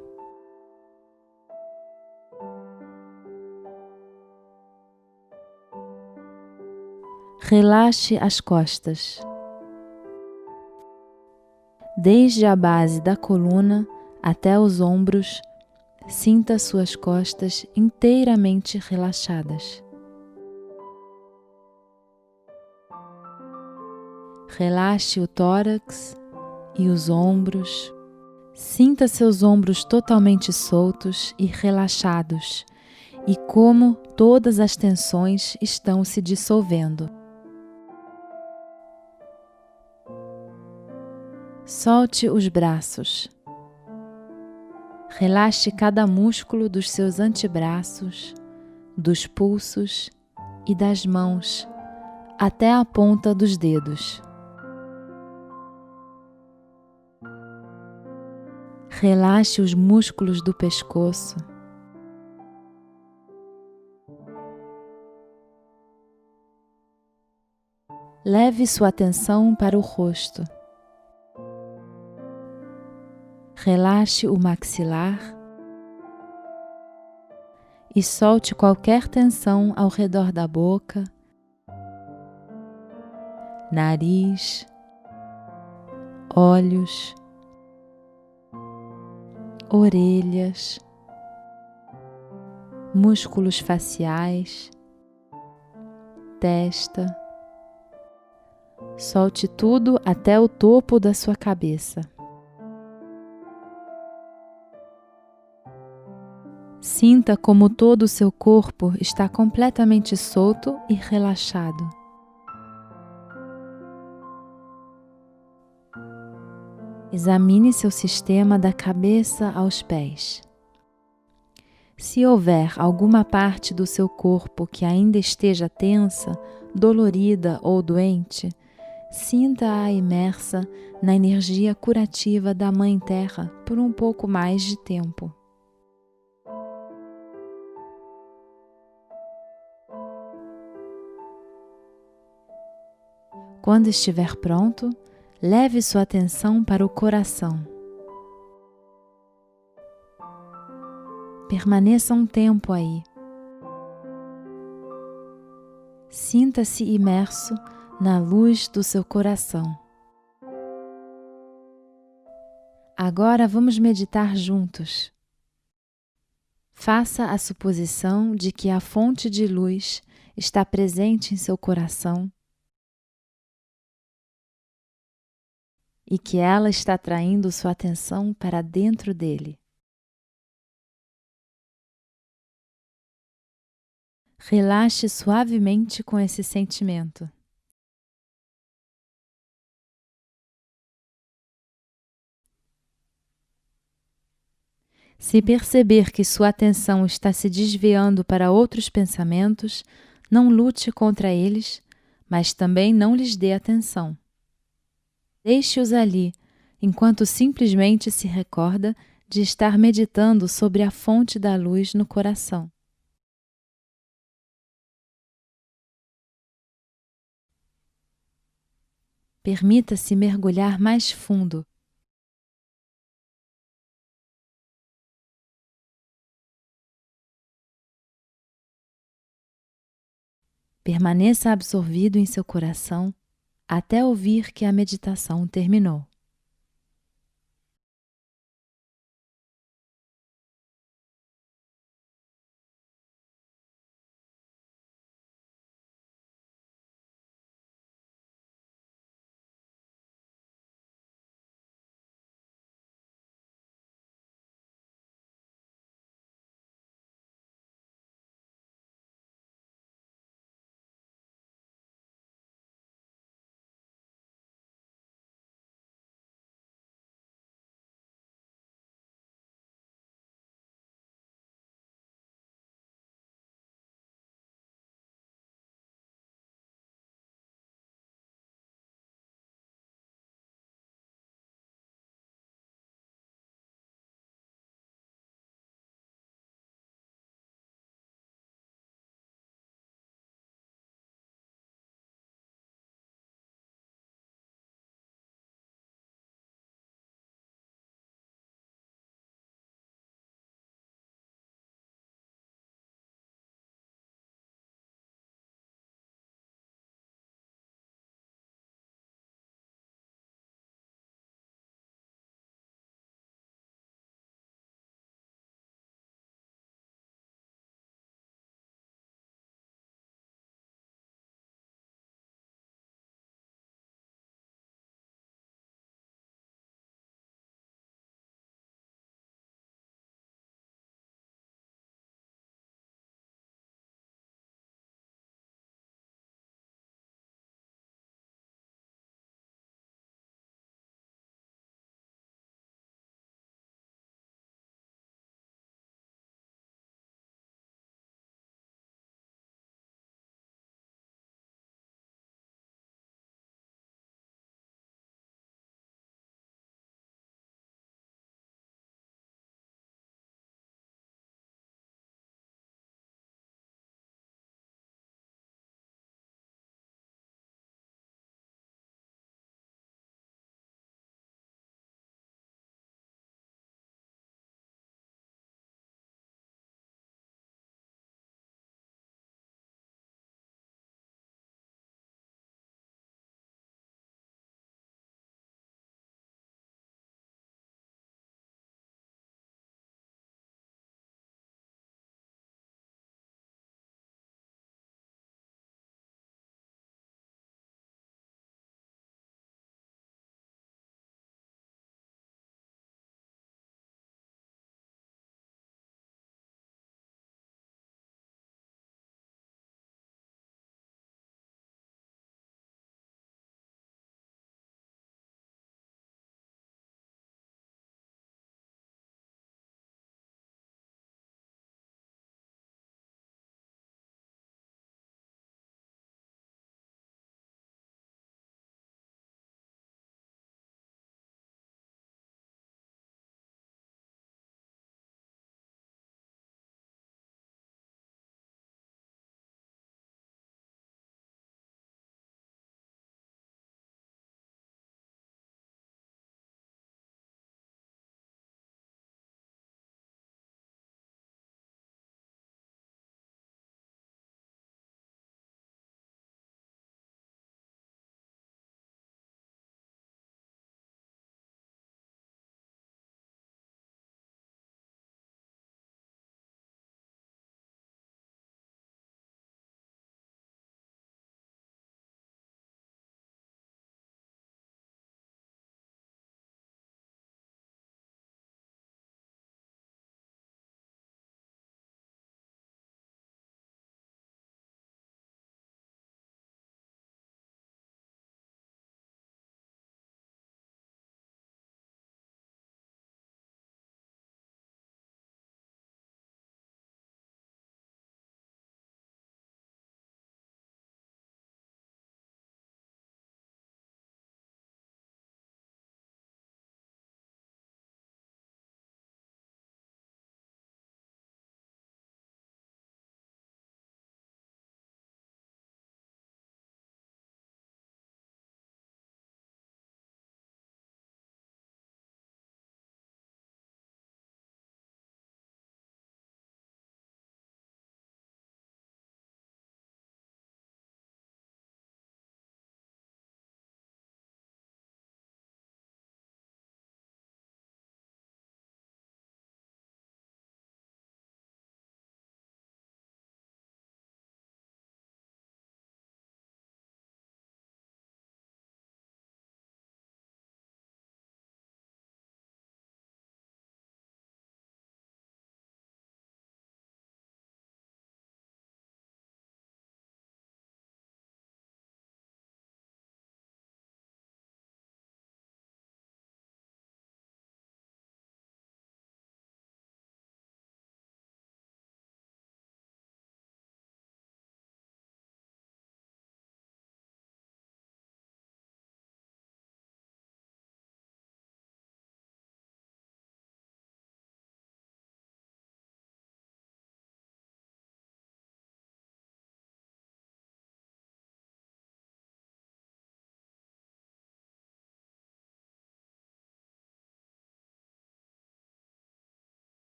Relaxe as costas. Desde a base da coluna até os ombros, sinta suas costas inteiramente relaxadas. Relaxe o tórax e os ombros. Sinta seus ombros totalmente soltos e relaxados e como todas as tensões estão se dissolvendo. Solte os braços. Relaxe cada músculo dos seus antebraços, dos pulsos e das mãos, até a ponta dos dedos. Relaxe os músculos do pescoço. Leve sua atenção para o rosto. Relaxe o maxilar e solte qualquer tensão ao redor da boca, nariz, olhos, orelhas, músculos faciais, testa. Solte tudo até o topo da sua cabeça. Sinta como todo o seu corpo está completamente solto e relaxado. Examine seu sistema da cabeça aos pés. Se houver alguma parte do seu corpo que ainda esteja tensa, dolorida ou doente, sinta-a imersa na energia curativa da Mãe Terra por um pouco mais de tempo. Quando estiver pronto, leve sua atenção para o coração. Permaneça um tempo aí. Sinta-se imerso na luz do seu coração. Agora vamos meditar juntos. Faça a suposição de que a fonte de luz está presente em seu coração e que ela está atraindo sua atenção para dentro dele. Relaxe suavemente com esse sentimento. Se perceber que sua atenção está se desviando para outros pensamentos, não lute contra eles, mas também não lhes dê atenção. Deixe-os ali, enquanto simplesmente se recorda de estar meditando sobre a fonte da luz no coração. Permita-se mergulhar mais fundo. Permaneça absorvido em seu coração até ouvir que a meditação terminou.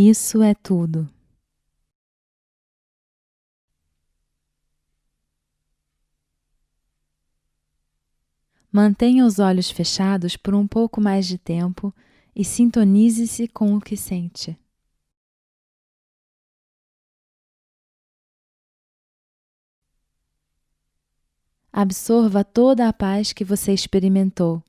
Isso é tudo. Mantenha os olhos fechados por um pouco mais de tempo e sintonize-se com o que sente. Absorva toda a paz que você experimentou.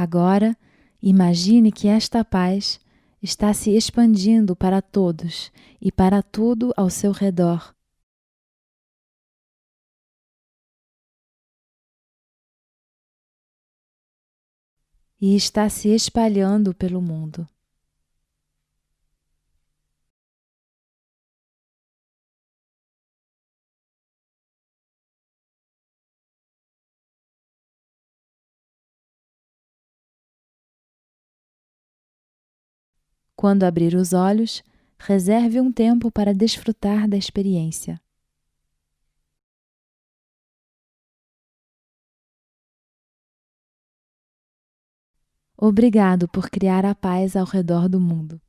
Agora, imagine que esta paz está se expandindo para todos e para tudo ao seu redor. E está se espalhando pelo mundo. Quando abrir os olhos, reserve um tempo para desfrutar da experiência. Obrigado por criar a paz ao redor do mundo.